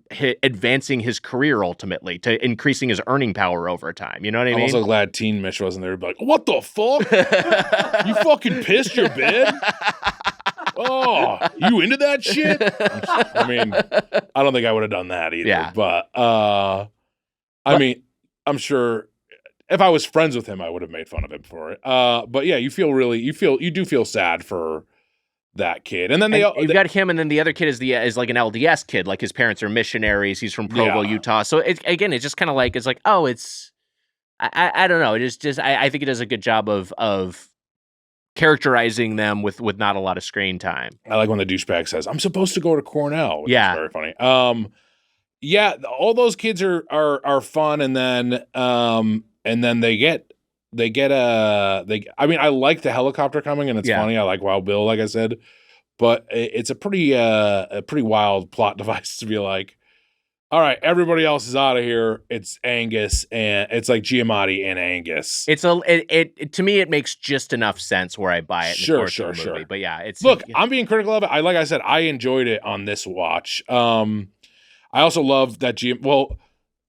advancing his career, ultimately to increasing his earning power over time. You know what I mean? I'm also glad Teen Mitch wasn't there. Like, what the fuck? You fucking pissed your bed? Oh, you into that shit? I mean, I don't think I would have done that either. Yeah. But I mean, I'm sure if I was friends with him, I would have made fun of him for it. But yeah, you do feel sad for that kid. And then you've got him, and then the other kid is like an LDS kid. Like his parents are missionaries. He's from Provo, Utah. So it's just kind of like, it's like, oh, I don't know. It is just, I think it does a good job of characterizing them with not a lot of screen time. I like when the douchebag says, "I'm supposed to go to Cornell," which is very funny. Yeah, all those kids are fun, and then they get I mean, I like the helicopter coming, and it's funny. I like Wild Bill, like I said, but it's a pretty wild plot device to be like, all right, everybody else is out of here. It's Angus, and it's like Giamatti and Angus. To me, it makes just enough sense where I buy it. Sure. But yeah, I'm being critical of it. Like I said, I enjoyed it on this watch. I also love that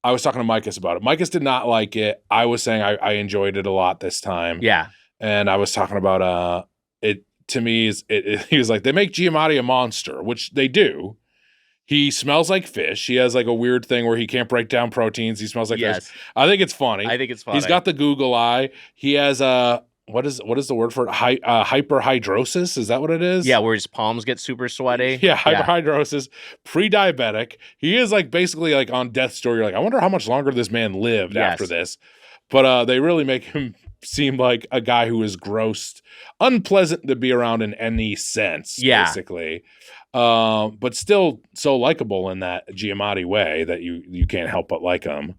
I was talking to Micus about it. Micus did not like it. I was saying I enjoyed it a lot this time. Yeah, and I was talking about it. To me, he was like, they make Giamatti a monster, which they do. He smells like fish. He has like a weird thing where he can't break down proteins. He smells like fish. I think it's funny. He's got the Google eye. He has what is the word for it? Hyperhidrosis. Is that what it is? Yeah, where his palms get super sweaty. Yeah, hyperhidrosis. Pre-diabetic. He is like basically like on death's door. You're like, I wonder how much longer this man lived after this. But they really make him seem like a guy who is gross, unpleasant to be around in any sense. Yeah. Basically. But still so likable in that Giamatti way that you can't help but like him.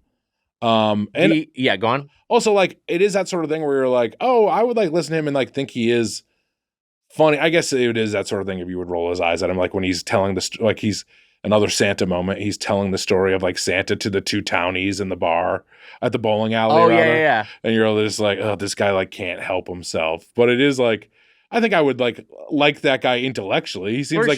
Go on. Also, like, it is that sort of thing where you're like, oh, I would like listen to him and like think he is funny. I guess it is that sort of thing if you would roll his eyes at him, like when he's telling like he's another Santa moment. He's telling the story of like Santa to the two townies in the bar at the bowling alley. Oh yeah. And you're just like, oh, this guy like can't help himself. But it is like, I think I would like that guy intellectually. He seems but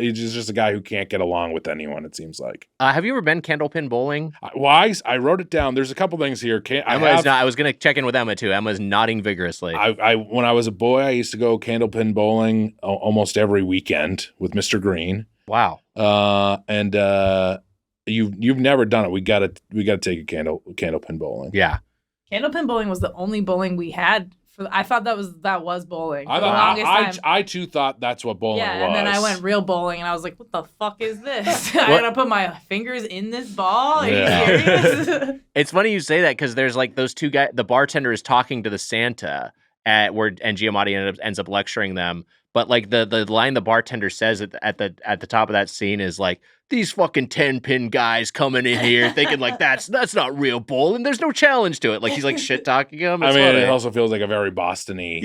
he's just a guy who can't get along with anyone, it seems like. Have you ever been candlepin bowling? I wrote it down. There's a couple things here. I was going to check in with Emma too. Emma's nodding vigorously. When I was a boy, I used to go candlepin bowling almost every weekend with Mr. Green. Wow. And you've never done it. We gotta take a candlepin bowling. Yeah. Candlepin bowling was the only bowling we had. I thought that was bowling. I too thought that's what bowling was. Yeah, and then I went real bowling, and I was like, what the fuck is this? I gotta put my fingers in this ball? Are you serious? It's funny you say that, because there's like those two guys, the bartender is talking to the Santa, and Giamatti ends up lecturing them. But like the line the bartender says at the top of that scene is like, these fucking 10-pin guys coming in here thinking like that's not real bowling. There's no challenge to it. Like he's like shit talking him. I mean, it also feels like a very Boston-y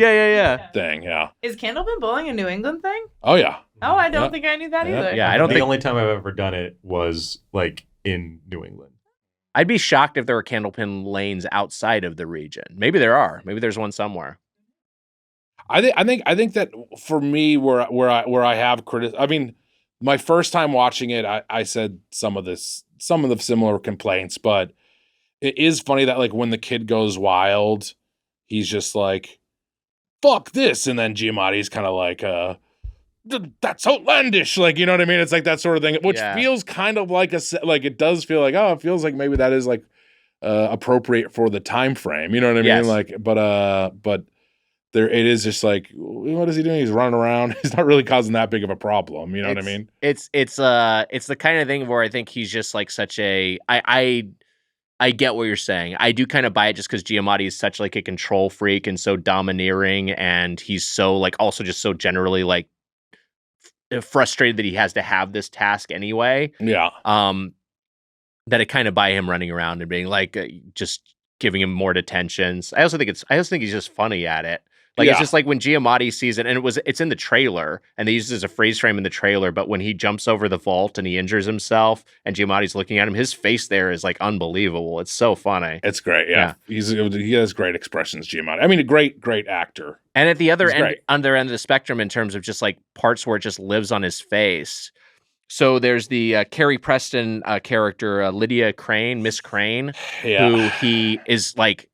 thing. Yeah. Is Candlepin bowling a New England thing? Oh yeah. Oh, I don't think I knew that either. Yeah, I don't think the only time I've ever done it was like in New England. I'd be shocked if there were Candlepin lanes outside of the region. Maybe there are. Maybe there's one somewhere. I think that for me, where I have I mean, my first time watching it, I said some of the similar complaints, but it is funny that like when the kid goes wild, he's just like, "Fuck this," and then Giamatti's kind of like, "That's outlandish," like, you know what I mean? It's like that sort of thing, which feels kind of like it does feel like, oh, it feels like maybe that is like appropriate for the time frame, you know what I mean? Like, but. There, it is just like, what is he doing? He's running around. He's not really causing that big of a problem. You know what I mean? It's the kind of thing where I think he's just like such a. I get what you're saying. I do kind of buy it just because Giamatti is such like a control freak and so domineering, and he's so like also just so generally like frustrated that he has to have this task anyway. Yeah. That I kind of buy him running around and being like just giving him more detentions. I also think he's just funny at it. Like, it's just like when Giamatti sees it, and it's in the trailer, and they use it as a freeze frame in the trailer, but when he jumps over the vault and he injures himself, and Giamatti's looking at him, his face there is, like, unbelievable. It's so funny. It's great, yeah. He has great expressions, Giamatti. I mean, a great actor. And at the other end of the spectrum, in terms of just, like, parts where it just lives on his face. So there's the Carrie Preston character, Lydia Crane, Miss Crane, who he is, like...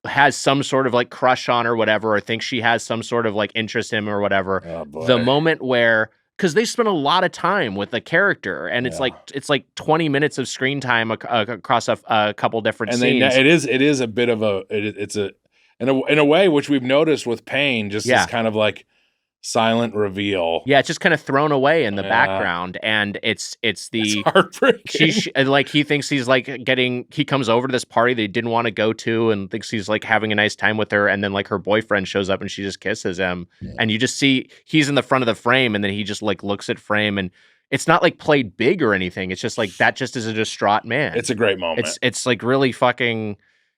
has some sort of like crush on or whatever, or thinks she has some sort of like interest in him or whatever. Oh, the moment where, because they spend a lot of time with the character, and it's like 20 minutes of screen time across a couple different scenes. It is a bit of in a way which we've noticed with Payne, just this kind of like silent reveal. Yeah, it's just kind of thrown away in the background, and it's heartbreaking. Like he thinks he's like he comes over to this party that he didn't want to go to, and thinks he's like having a nice time with her, and then like her boyfriend shows up and she just kisses him, and you just see he's in the front of the frame, and then he just like looks at frame, and it's not like played big or anything. It's just like that just is a distraught man. It's a great moment. It's like really fucking,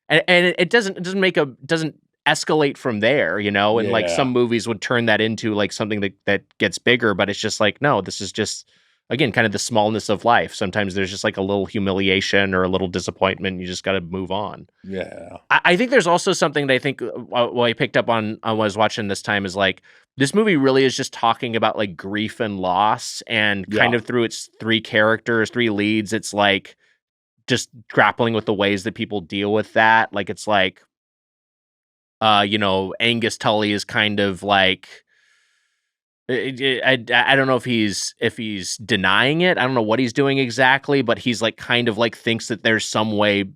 and it doesn't escalate from there, you know, and like some movies would turn that into like something that gets bigger, but it's just like, no, this is just, again, kind of the smallness of life. Sometimes there's just like a little humiliation or a little disappointment, and you just got to move on. Yeah. I think there's also something that I think I picked up on when I was watching this time is like, this movie really is just talking about like grief and loss, and kind of through its three leads, it's like just grappling with the ways that people deal with that. Like, it's like, you know, Angus Tully is kind of like, I don't know if he's denying it. I don't know what he's doing exactly, but he's like kind of like thinks that there's some way,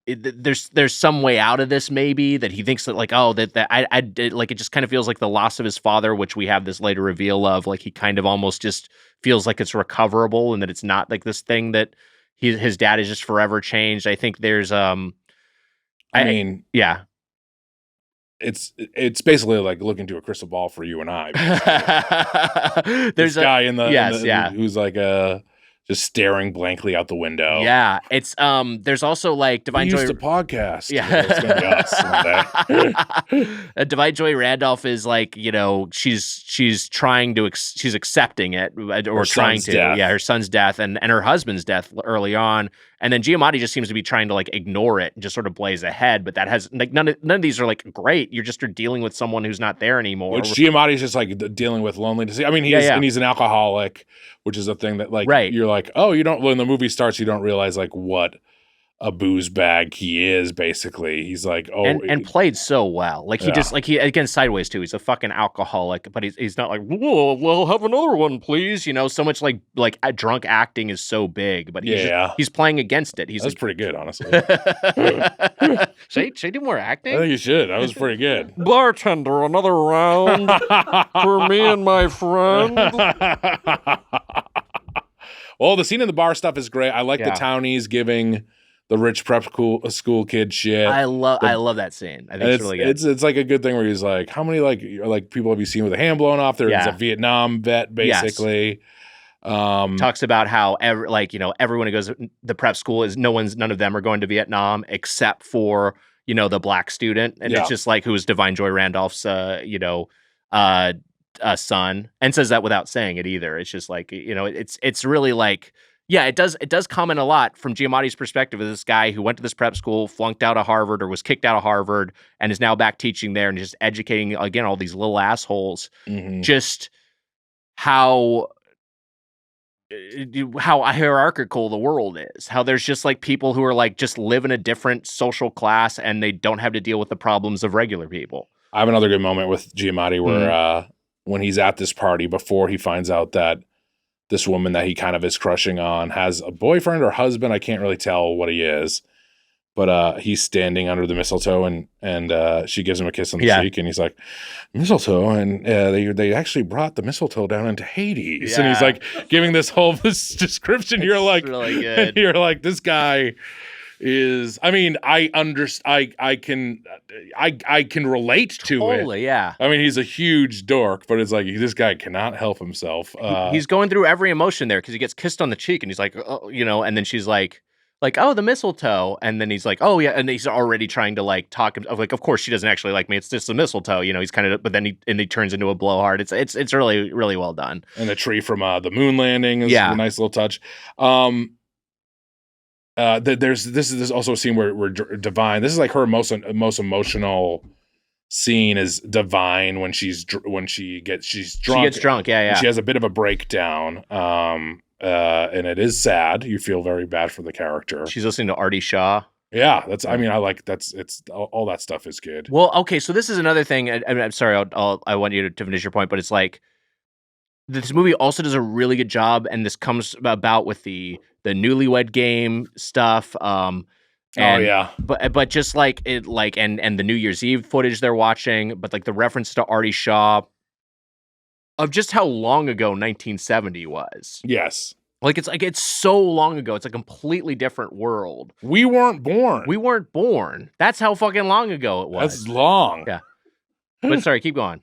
there's some way out of this, maybe, that he thinks that like, oh, that I like, it just kind of feels like the loss of his father, which we have this later reveal of, like, he kind of almost just feels like it's recoverable, and that it's not like this thing that his dad is just forever changed. I think there's It's basically like looking to a crystal ball for you and I. There's this guy who's like just staring blankly out the window. Yeah, it's there's also like Divine Joy. Used to podcast. Yeah, it's gonna be us someday. Divine Joy Randolph is like, you know, she's trying to she's accepting it, or trying to. Death. Yeah, her son's death and her husband's death early on, and then Giamatti just seems to be trying to like ignore it and just sort of blaze ahead. But that has like none of these are like great. You're just dealing with someone who's not there anymore. Which Giamatti's just like dealing with loneliness. I mean, and he's an alcoholic, which is a thing that like you're like, oh, you don't. When the movie starts, you don't realize like what a booze bag he is, basically. He's like, and played so well. Like he just like he again Sideways too. He's a fucking alcoholic, but he's not like, whoa, well, have another one, please. You know, so much like drunk acting is so big, but he's playing against it. That's pretty good, honestly. Should I do more acting? I think you should. That was pretty good. Bartender, another round for me and my friend. Well, the scene in the bar stuff is great. I like the townies giving the rich prep school kid shit. I love that scene. I think it's really good. It's like a good thing where he's like, how many like people have you seen with a hand blown off? There's a Vietnam vet, basically. Yes. Talks about how everyone who goes to the prep school is none of them are going to Vietnam except for the black student, and it's just like who is Divine Joy Randolph's son, and says that without saying it either. It's just like it's really like. Yeah, it does comment a lot from Giamatti's perspective of this guy who went to this prep school, flunked out of Harvard or was kicked out of Harvard and is now back teaching there and just educating, again, all these little assholes. Mm-hmm. Just how hierarchical the world is. How there's just like people who are like just live in a different social class and they don't have to deal with the problems of regular people. I have another good moment with Giamatti where when he's at this party before he finds out that this woman that he kind of is crushing on has a boyfriend or husband. I can't really tell what he is, but he's standing under the mistletoe and she gives him a kiss on the cheek and he's like, mistletoe. And they actually brought the mistletoe down into Hades. And he's like giving this description. You're like, really good. You're like, this guy is, I mean, I can relate to it. Totally, yeah. I mean, he's a huge dork, but it's like this guy cannot help himself. He's going through every emotion there because he gets kissed on the cheek and he's like, oh, and then she's like, oh, the mistletoe, and then he's like, oh yeah, and he's already trying to like talk of like, of course she doesn't actually like me. It's just the mistletoe, he's kind of, but then he turns into a blowhard. It's really really well done. And the tree from the moon landing is a nice little touch. This is also a scene where Divine. This is like her most emotional scene is Divine when she's drunk. She gets drunk. Yeah. She has a bit of a breakdown. And it is sad. You feel very bad for the character. She's listening to Artie Shaw. Yeah, it's all that stuff is good. Well, okay, so this is another thing. I'm sorry. I want you to finish your point, but it's like this movie also does a really good job, and this comes about with the Newlywed Game stuff. But just like it, like and the New Year's Eve footage they're watching, but like the reference to Artie Shaw of just how long ago 1970 was. Yes. Like it's so long ago. It's a completely different world. We weren't born. That's how fucking long ago it was. That's long. Yeah. But sorry, keep going.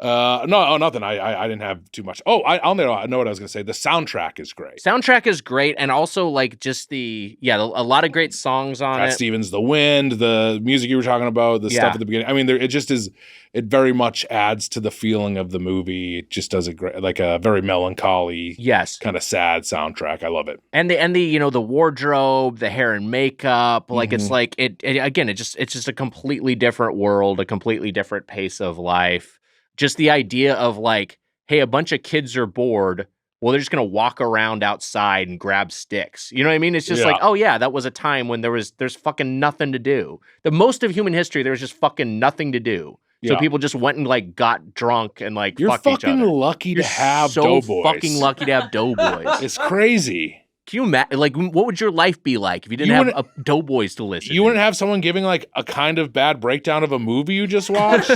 No, nothing. I didn't have too much. Oh, I know what I was gonna say. The soundtrack is great. Soundtrack is great, and also like just a lot of great songs on Cat it. Stevens, The Wind, the music you were talking about, the stuff at the beginning. I mean, it just is. It very much adds to the feeling of the movie. It just does a very melancholy, kind of sad soundtrack. I love it. And the wardrobe, the hair and makeup, like it's like it's just a completely different world, a completely different pace of life. Just the idea of like, hey, a bunch of kids are bored. Well, they're just going to walk around outside and grab sticks. You know what I mean? It's just like, oh yeah, that was a time when there's fucking nothing to do. The most of human history, there was just fucking nothing to do. So people just went and like got drunk and like fucked each other. You're fucking lucky to have Doughboys. Fucking lucky to have Doughboys. It's crazy. Can you imagine? Like, what would your life be like if you didn't have Doughboys to listen? You wouldn't have someone giving like a kind of bad breakdown of a movie you just watched.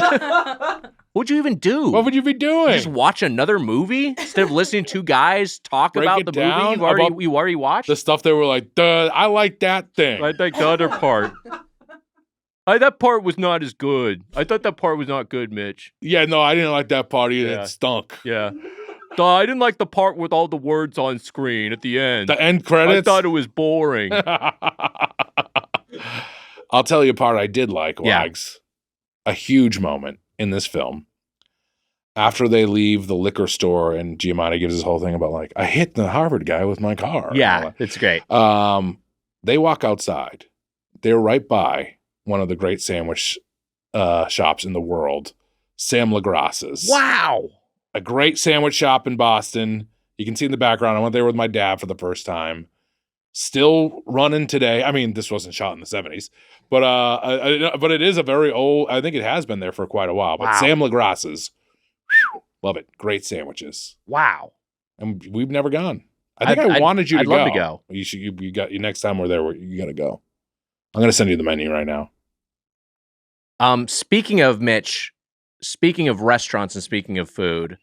What'd you even do? What would you be doing? Just watch another movie instead of listening to two guys talk about the movie you already watched? The stuff they were like, I like that thing. I like the other part. That part was not as good. I thought that part was not good, Mitch. Yeah, no, I didn't like that part either. It stunk. Yeah. I didn't like the part with all the words on screen at the end. The end credits? I thought it was boring. I'll tell you a part I did like, Wags. A huge moment in this film. After they leave the liquor store and Giamatti gives this whole thing about like, I hit the Harvard guy with my car. Yeah, it's great. They walk outside. They're right by one of the great sandwich shops in the world, Sam LaGrasse's. Wow. A great sandwich shop in Boston. You can see in the background. I went there with my dad for the first time. still running today. I mean, this wasn't shot in the 70s, but it is a very old. I think it has been there for quite a while. But Sam LaGrasse's, love it. Great sandwiches. Wow. And we've never gone. I think I wanted you to I'd go. love to go. You should. You got you next time we're there. You got to go. I'm gonna send you the menu right now. Speaking of Mitch, speaking of restaurants and speaking of food,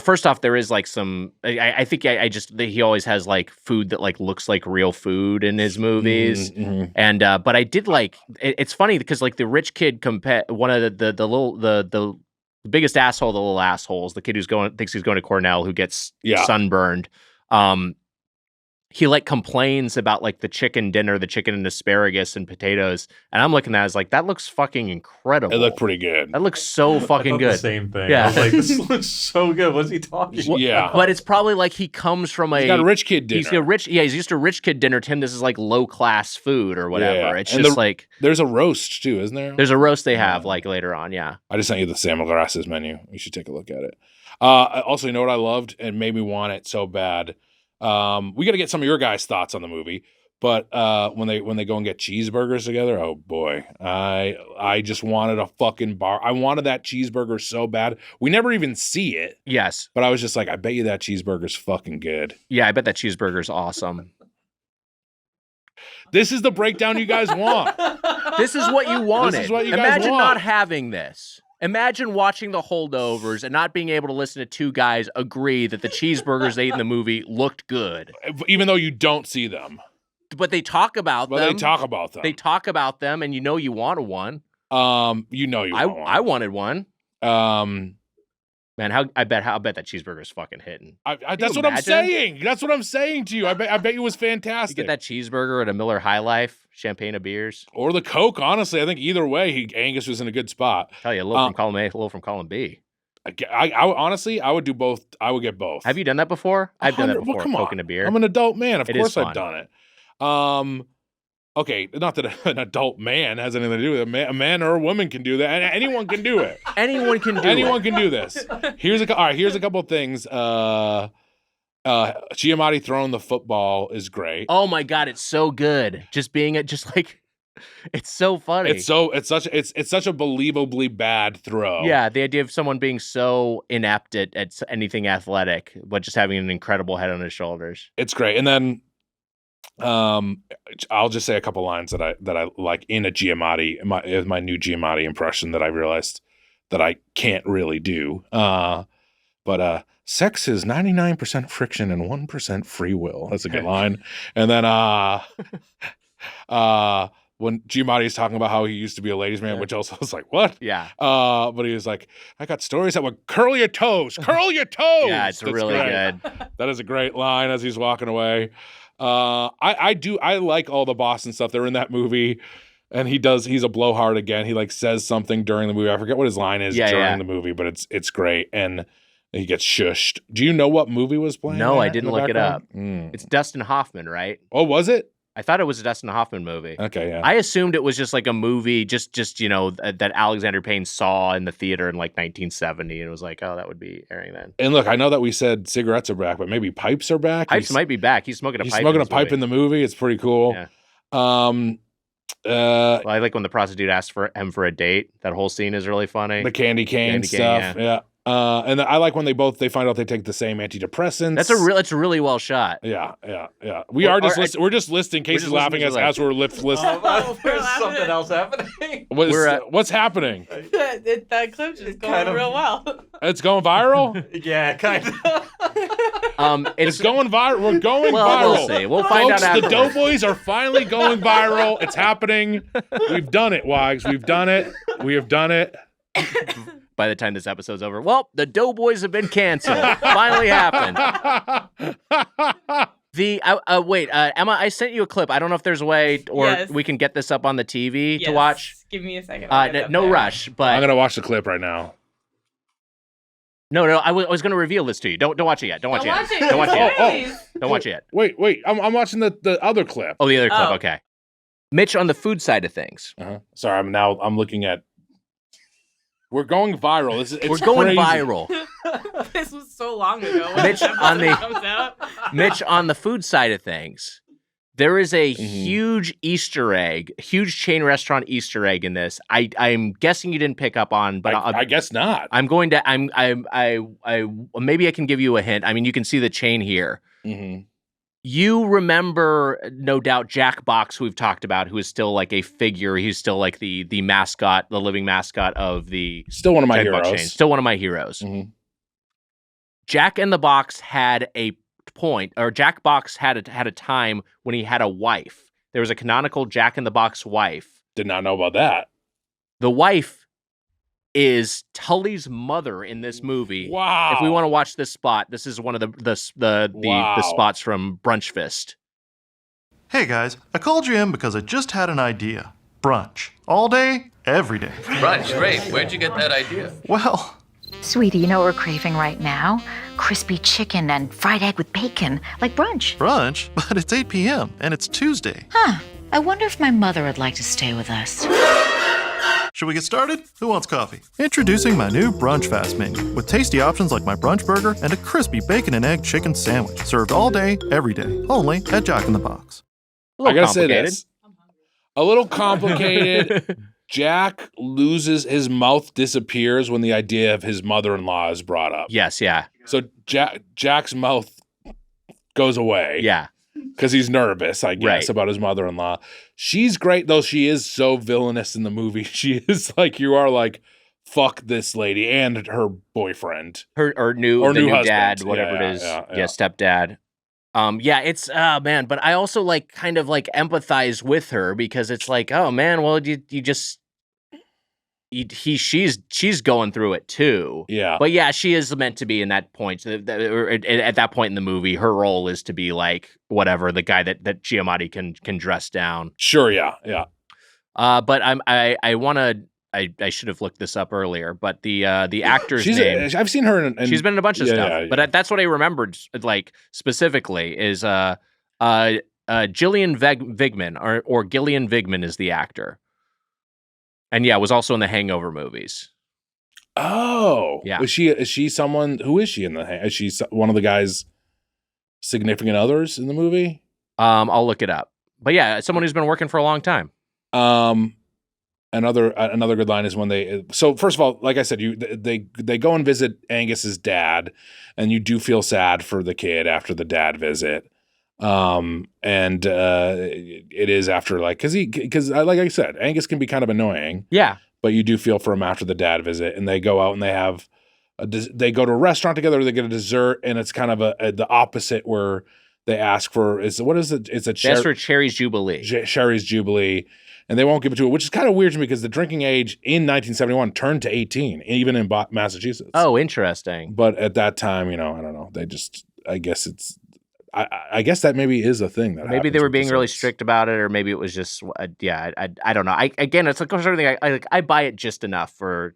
first off, there is like some. I think he always has like food that like looks like real food in his movies, and but I did like. It's funny because like the rich kid one of the biggest asshole, the little assholes, the kid thinks he's going to Cornell, who gets sunburned. He like complains about like the chicken dinner, the chicken and asparagus and potatoes, and I'm looking at it as like that looks fucking incredible. It looked pretty good. That looks so fucking good. The same thing. Yeah, I was like, this looks so good. What's he talking? Yeah, but it's probably like he comes from he's got a rich kid dinner. He's used to rich kid dinner. To him, this is like low class food or whatever. Yeah. It's and just like there's a roast too, isn't there? There's a roast they have like later on. Yeah, I just sent you the Sam LaGrasse's menu. You should take a look at it. Also, you know what I loved and made me want it so bad. We got to get some of your guys' thoughts on the movie, but when they go and get cheeseburgers together, oh boy, I just wanted a fucking bar. I wanted that cheeseburger so bad. We never even see it. Yes, but I was just like, I bet you that cheeseburger's fucking good. Yeah, I bet that cheeseburger's awesome. This is the breakdown you guys want. This is what you wanted. This is what you guys Imagine want. not having this. Imagine watching the Holdovers and not being able to listen to two guys agree that the cheeseburgers they ate in the movie looked good. Even though you don't see them. But they talk about them. They talk about them. They talk about them, and you know you wanted one. You know you want one. I wanted one. Man, I bet that cheeseburger's fucking hitting. That's what I'm saying. That's what I'm saying to you. I bet it was fantastic. You get that cheeseburger at a Miller High Life, champagne of beers, or the Coke. Honestly, I think either way, Angus was in a good spot. Tell you, a little from column A, a little from column B. I honestly, I would do both. I would get both. Have you done that before? I've done that before. Well, come Coke on. and a beer. I'm an adult man. Of course, I've fun. done it. Okay, not that an adult man has anything to do with it. A man or a woman can do that. And anyone can do it. Anyone can do Anyone can do this. Here's a couple of things. Giamatti throwing the football is great. Oh my god, it's so good. Just like it's so funny. It's such a believably bad throw. Yeah, the idea of someone being so inept at anything athletic, but just having an incredible head on his shoulders. It's great. And then I'll just say a couple lines that I like in a Giamatti, my new Giamatti impression that I realized that I can't really do. But sex is 99% friction and 1% free will. That's a good line. And then when Giamatti's talking about how he used to be a ladies' man, which also was like, what? Yeah. But he was like, I got stories that would curl your toes. Curl your toes. Yeah, it's really good. That is a great line as he's walking away. I like all the Boston stuff. They're in that movie, and he's a blowhard again. He like says something during the movie. I forget what his line is during the movie, but it's great. And he gets shushed. Do you know what movie was playing? No, I didn't look it up. It's Dustin Hoffman, right? Oh, was it? I thought it was a Dustin Hoffman movie. Okay, yeah. I assumed it was just like a movie, just that Alexander Payne saw in the theater in like 1970, and it was like, oh, that would be airing then. And look, I know that we said cigarettes are back, but maybe pipes are back. Pipes might be back. He's smoking a pipe. He's smoking a pipe in the movie. It's pretty cool. Yeah. Well, I like when the prostitute asks for him for a date. That whole scene is really funny. The candy cane stuff. Yeah. And I like when they find out they take the same antidepressants. It's really well shot. Yeah. We're just listing cases laughing as we're listing. There's something else happening. What's happening? That clip is going real well. It's going viral? Yeah, kind of. It's going viral. We're going viral. We'll see. We'll find out afterwards. The Doughboys are finally going viral. It's happening. We've done it, Wags. We've done it. We have done it. By the time this episode's over, well, the Doughboys have been canceled. Finally happened. Wait, Emma, I sent you a clip. I don't know if there's a way, or we can get this up on the TV to watch. Give me a second. No rush, but I'm gonna watch the clip right now. No, I was gonna reveal this to you. Don't watch it yet. Don't watch it yet. Don't watch it yet. Wait. I'm watching the other clip. Oh, the other clip. Okay. Mitch, on the food side of things. Sorry, I'm looking at. We're going viral. We're going viral. This was so long ago. Mitch on the food side of things. There is a huge Easter egg, huge chain restaurant Easter egg in this. I'm guessing you didn't pick up on, but I guess not. I'm going to. Maybe I can give you a hint. I mean, you can see the chain here. Mm-hmm. You remember, no doubt, Jack Box, who we've talked about, who is still like a figure. He's still like the mascot, the living mascot of the. Still one of my heroes. Chain. Still one of my heroes. Mm-hmm. Jack in the Box had a point, or Jack Box had a time when he had a wife. There was a canonical Jack in the Box wife. Did not know about that. The wife is Tully's mother in this movie. Wow! If we want to watch this spot, this is one of the spots from Brunch Fist. Hey guys, I called you in because I just had an idea. Brunch, all day, every day. Brunch, great. Where'd you get that idea? Well, sweetie, you know what we're craving right now? Crispy chicken and fried egg with bacon, like brunch. Brunch? But it's 8 p.m. and it's Tuesday. Huh. I wonder if my mother would like to stay with us. Should we get started? Who wants coffee? Introducing my new Brunch Fast menu with tasty options like my brunch burger and a crispy bacon and egg chicken sandwich. Served all day, every day. Only at Jack in the Box. I gotta say this. A little complicated. Jack loses, his mouth disappears when the idea of his mother-in-law is brought up. Yes, yeah. So Jack's mouth goes away. Yeah. Because he's nervous, I guess, right. about his mother-in-law. She's great, though. She is so villainous in the movie. She is like, you are like, fuck this lady and her boyfriend. Her new husband. Dad, whatever it is. Yeah, stepdad. It's man, but I also like kind of like empathize with her because it's like, oh man, well she's going through it too. Yeah. But yeah, she is meant to be in that point. At that point in the movie, her role is to be like whatever, the guy that Giamatti can dress down. Sure, yeah. But I should have looked this up earlier, but the actor's name. I've seen her in she's been in a bunch of stuff. Yeah. But that's what I remembered, like specifically, is Gillian Vigman or Gillian Vigman is the actor, and yeah, was also in the Hangover movies. Oh, yeah. Is she someone? Who is she in the? Is she one of the guy's significant others in the movie? I'll look it up. But yeah, someone who's been working for a long time. Another good line is when they. So first of all, like I said, they go and visit Angus's dad, and you do feel sad for the kid after the dad visit. It is after because like I said, Angus can be kind of annoying. Yeah, but you do feel for him after the dad visit, and they go out and they go to a restaurant together. They get a dessert, and it's kind of the opposite where they ask for It's a for Cherry's Jubilee. Cherry's Jubilee. And they won't give it to her, which is kind of weird to me because the drinking age in 1971 turned to 18, even in Massachusetts. Oh, interesting. But at that time, I don't know. They just, I guess I guess that maybe is a thing that maybe they were being really strict about it, or maybe it was just, I don't know. Again, it's like sort of thing. I buy it just enough to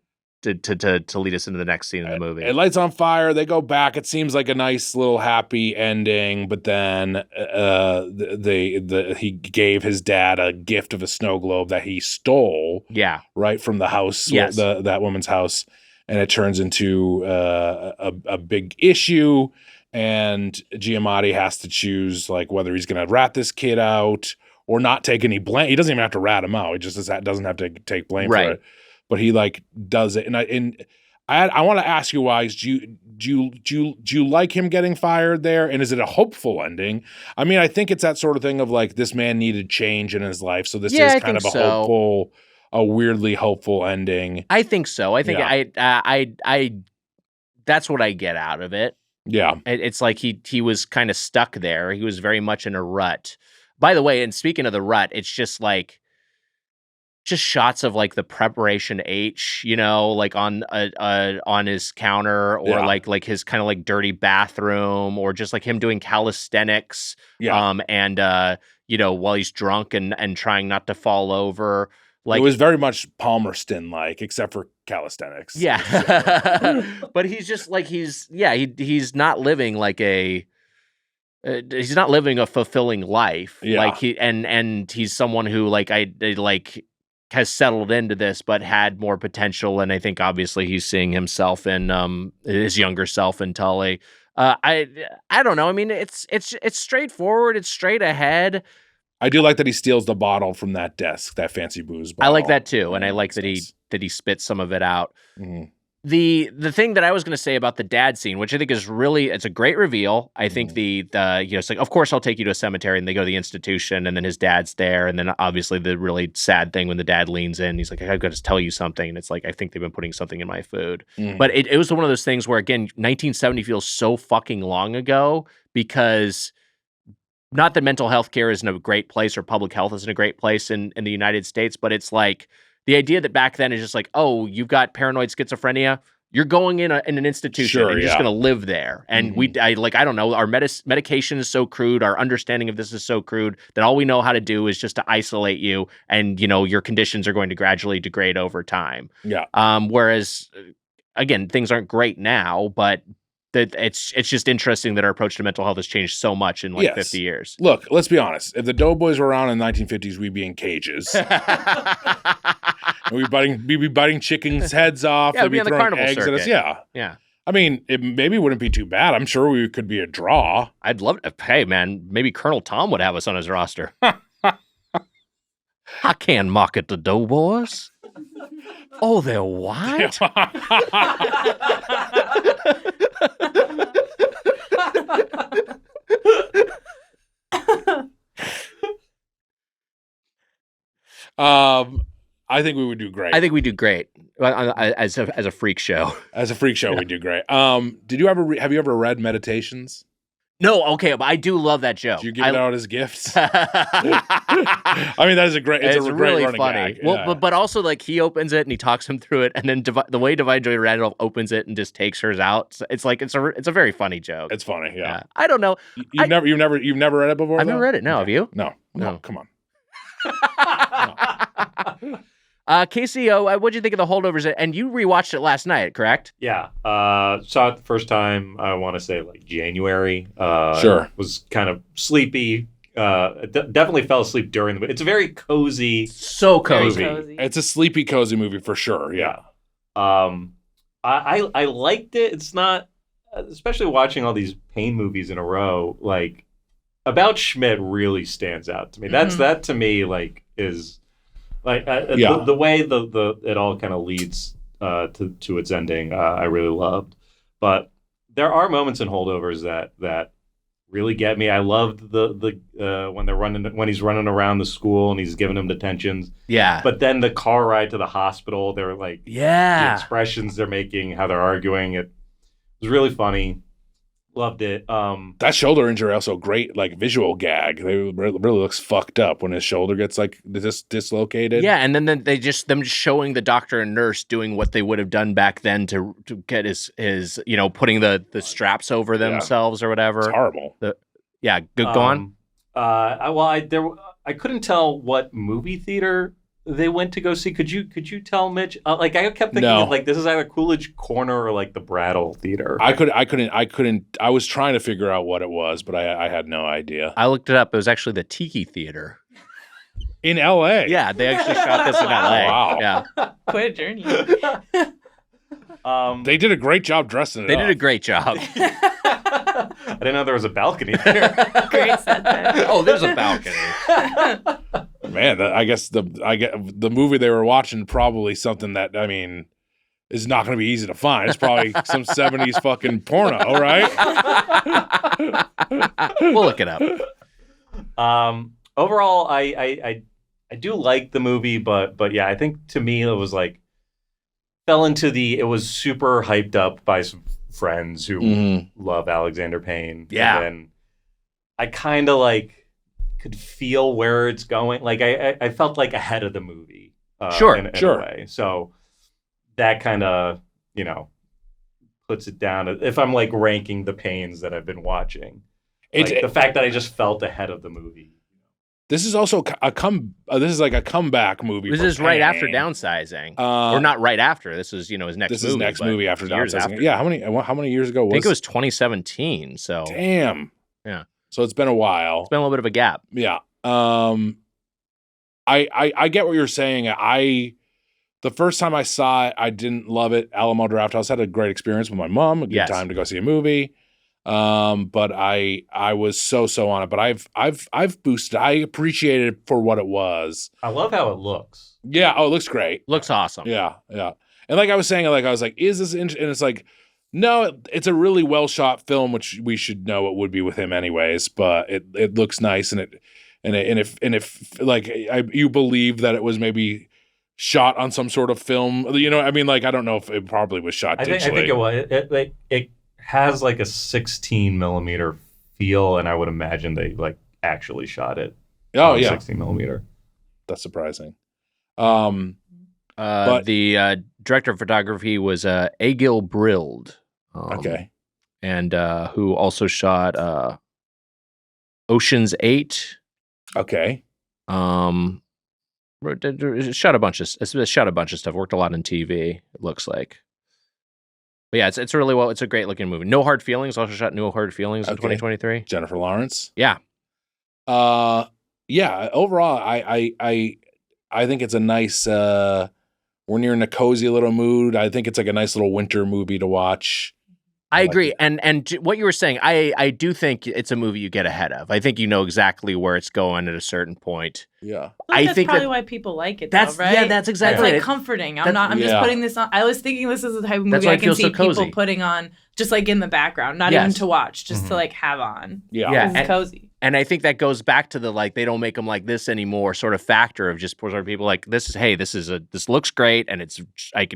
lead us into the next scene in the movie. It lights on fire. They go back. It seems like a nice little happy ending, but then he gave his dad a gift of a snow globe that he stole. Yeah, right from the house. Yes. that woman's house, and it turns into a big issue. And Giamatti has to choose whether he's going to rat this kid out or not take any blame. He doesn't even have to rat him out. He just doesn't have to take blame for it. But he does it, and I want to ask you, Wise, do you like him getting fired there, and is it a hopeful ending? I mean, I think it's that sort of thing of this man needed change in his life, so this is kind of hopeful, a weirdly hopeful ending. I think so. I think I that's what I get out of it. Yeah, it's like he was kind of stuck there. He was very much in a rut. By the way, and speaking of the rut, it's just shots of the preparation H, on his counter, or like his kind of dirty bathroom, or just him doing calisthenics. Yeah. While he's drunk and trying not to fall over. It was very much Palmerston except for calisthenics. Yeah. But he's just he's not living he's not living a fulfilling life. Yeah. And he's someone who has settled into this, but had more potential. And I think obviously he's seeing himself in his younger self in Tully. I don't know. I mean, it's straightforward. It's straight ahead. I do like that he steals the bottle from that desk, that fancy booze bottle. I like that too, and I like that he spits some of it out. Mm-hmm. The thing that I was going to say about the dad scene, which I think is it's a great reveal. I think it's like, of course I'll take you to a cemetery, and they go to the institution, and then his dad's there, and then obviously the really sad thing when the dad leans in, he's like, I've got to tell you something, and it's like, I think they've been putting something in my food. But it was one of those things where, again, 1970 feels so fucking long ago, because not that mental health care isn't a great place or public health isn't a great place in the United States, but it's like, the idea that back then is just like, oh, you've got paranoid schizophrenia, you're going in an institution and you're just going to live there. And I don't know, our medication is so crude, our understanding of this is so crude that all we know how to do is just to isolate you, and your conditions are going to gradually degrade over time. Yeah. Whereas, again, things aren't great now, but it's just interesting that our approach to mental health has changed so much in 50 years. Look, let's be honest. If the Doughboys were around in the 1950s, we'd be in cages. We'd be biting chickens' heads off. Yeah, They'd be on the throwing carnival eggs circuit. at us. Yeah. I mean, it maybe wouldn't be too bad. I'm sure we could be a draw. I'd love to. Hey, man, maybe Colonel Tom would have us on his roster. I can market the Doughboys. Oh, they're white? I think we would do great. I think we do great as a freak show. As a freak show, we do great. Have you ever read Meditations? No, okay, but I do love that joke. Do you give it out as gifts? I mean, that is it's a really great funny. Gag. Well, Yeah. but also, like, he opens it and he talks him through it, and then the way Divine Joy Randolph opens it and just takes hers out, it's like it's a very funny joke. It's funny, yeah. I don't know. You've never read it before? I've never read it. No, have you? No, come on. Casey, what'd you think of the Holdovers? And you rewatched it last night, correct? Yeah. Saw it the first time, I want to say, like, January. Sure. Was kind of sleepy. Definitely fell asleep during the movie. It's a very cozy. So cozy. It's a sleepy, cozy movie for sure. Yeah. I liked it. It's not, especially watching all these Payne movies in a row, like, About Schmidt really stands out to me. That to me, like, is like the way the it all kind of leads to its ending. I really loved, but there are moments in Holdovers that really get me. I loved the when he's running around the school and he's giving them detentions. Yeah. But then the car ride to the hospital, they're like, the expressions they're making, how they're arguing, it was really funny. Loved it. That shoulder injury also great, like, visual gag. They really looks fucked up when his shoulder gets like dislocated. Yeah, and then them just showing the doctor and nurse doing what they would have done back then to get his putting the straps over themselves or whatever. It's horrible. Go on. I couldn't tell what movie theater they went to go see. Could you tell, Mitch? I kept thinking of, like, this is either Coolidge Corner or like the Brattle Theater. I couldn't. I was trying to figure out what it was, but I had no idea. I looked it up. It was actually the Tiki Theater in L.A. Yeah, they actually shot this in L.A. Wow. Yeah, quite a journey. They did a great job dressing it up. They did a great job. I didn't know there was a balcony there. Great set. Oh, there's a balcony. Man, I guess the movie they were watching probably something that, I mean, is not going to be easy to find. It's probably some 70s fucking porno, right? We'll look it up. Overall, I do like the movie, but yeah, I think to me it was like it was super hyped up by some friends who love Alexander Payne. Yeah. And then I kind of like could feel where it's going. Like I felt like ahead of the movie. Sure. In a way. So that kind of, puts it down. If I'm like ranking the Paynes that I've been watching, the fact that I just felt ahead of the movie. This is also this is like a comeback movie. This is right after Downsizing, or not right after. This is his next movie. This is next movie after Downsizing. After. Yeah, how many years ago was? I think it was 2017. So damn. Yeah. So it's been a while. It's been a little bit of a gap. Yeah. I get what you're saying. The first time I saw it, I didn't love it. Alamo Drafthouse had a great experience with my mom. A good time to go see a movie. But I was so on it. But I've boosted. I appreciate it for what it was. I love how it looks. Yeah. Oh, it looks great. Looks awesome. Yeah. And like I was saying, like I was like, is this and it's like, no, it's a really well shot film, which we should know it would be with him anyways. But it looks nice, and if like you believe that it was maybe shot on some sort of film, you know, I mean, like I don't know if it probably was shot digitally. I think it was. It has like a 16 millimeter feel, and I would imagine they like actually shot it. Oh yeah, 16 millimeter. That's surprising. But the director of photography was Egil Brild. Okay. And who also shot Ocean's 8. Okay. Shot a bunch of stuff. Worked a lot in TV. It looks like. But yeah, it's really well. It's a great looking movie. No Hard Feelings. Also shot No Hard Feelings in 2023. Jennifer Lawrence. Yeah. Yeah. Overall, I think it's a nice. We're near in a cozy little mood. I think it's like a nice little winter movie to watch. I agree. And what you were saying, I do think it's a movie you get ahead of. I think you know exactly where it's going at a certain point. Yeah. I think that's probably why people like it, though, right? Yeah, that's exactly It's like comforting. I'm just putting this on. I was thinking this is the type of movie I can see people putting on just like in the background, not even to watch, just to like have on. Yeah. It's cozy. And I think that goes back to the like they don't make them like this anymore sort of factor of just sort of people like this looks great and I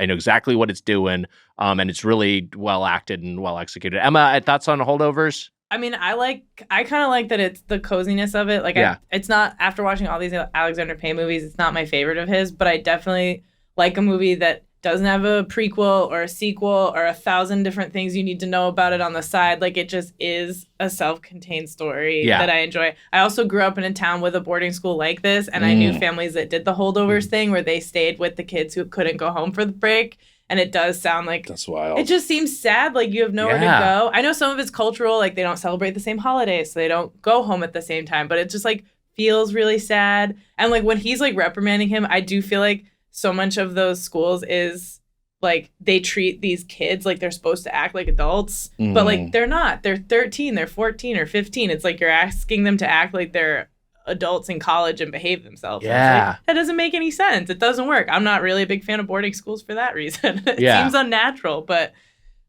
know exactly what it's doing and it's really well acted and well executed. Emma, thoughts on Holdovers? I mean, I kind of like that it's the coziness of it. Like, it's not, after watching all these Alexander Payne movies, it's not my favorite of his, but I definitely like a movie that doesn't have a prequel or a sequel or 1,000 different things you need to know about it on the side. Like, it just is a self-contained story that I enjoy. I also grew up in a town with a boarding school like this, and I knew families that did the Holdovers thing where they stayed with the kids who couldn't go home for the break. And it does sound like that's wild. It just seems sad, like you have nowhere to go. I know some of it's cultural, like they don't celebrate the same holidays, so they don't go home at the same time. But it just like feels really sad. And like when he's like reprimanding him, I do feel like so much of those schools is like they treat these kids like they're supposed to act like adults, but like they're not. They're 13, they're 14 or 15. It's like you're asking them to act like they're adults in college and behave themselves. Yeah. Like, that doesn't make any sense. It doesn't work. I'm not really a big fan of boarding schools for that reason. It seems unnatural, but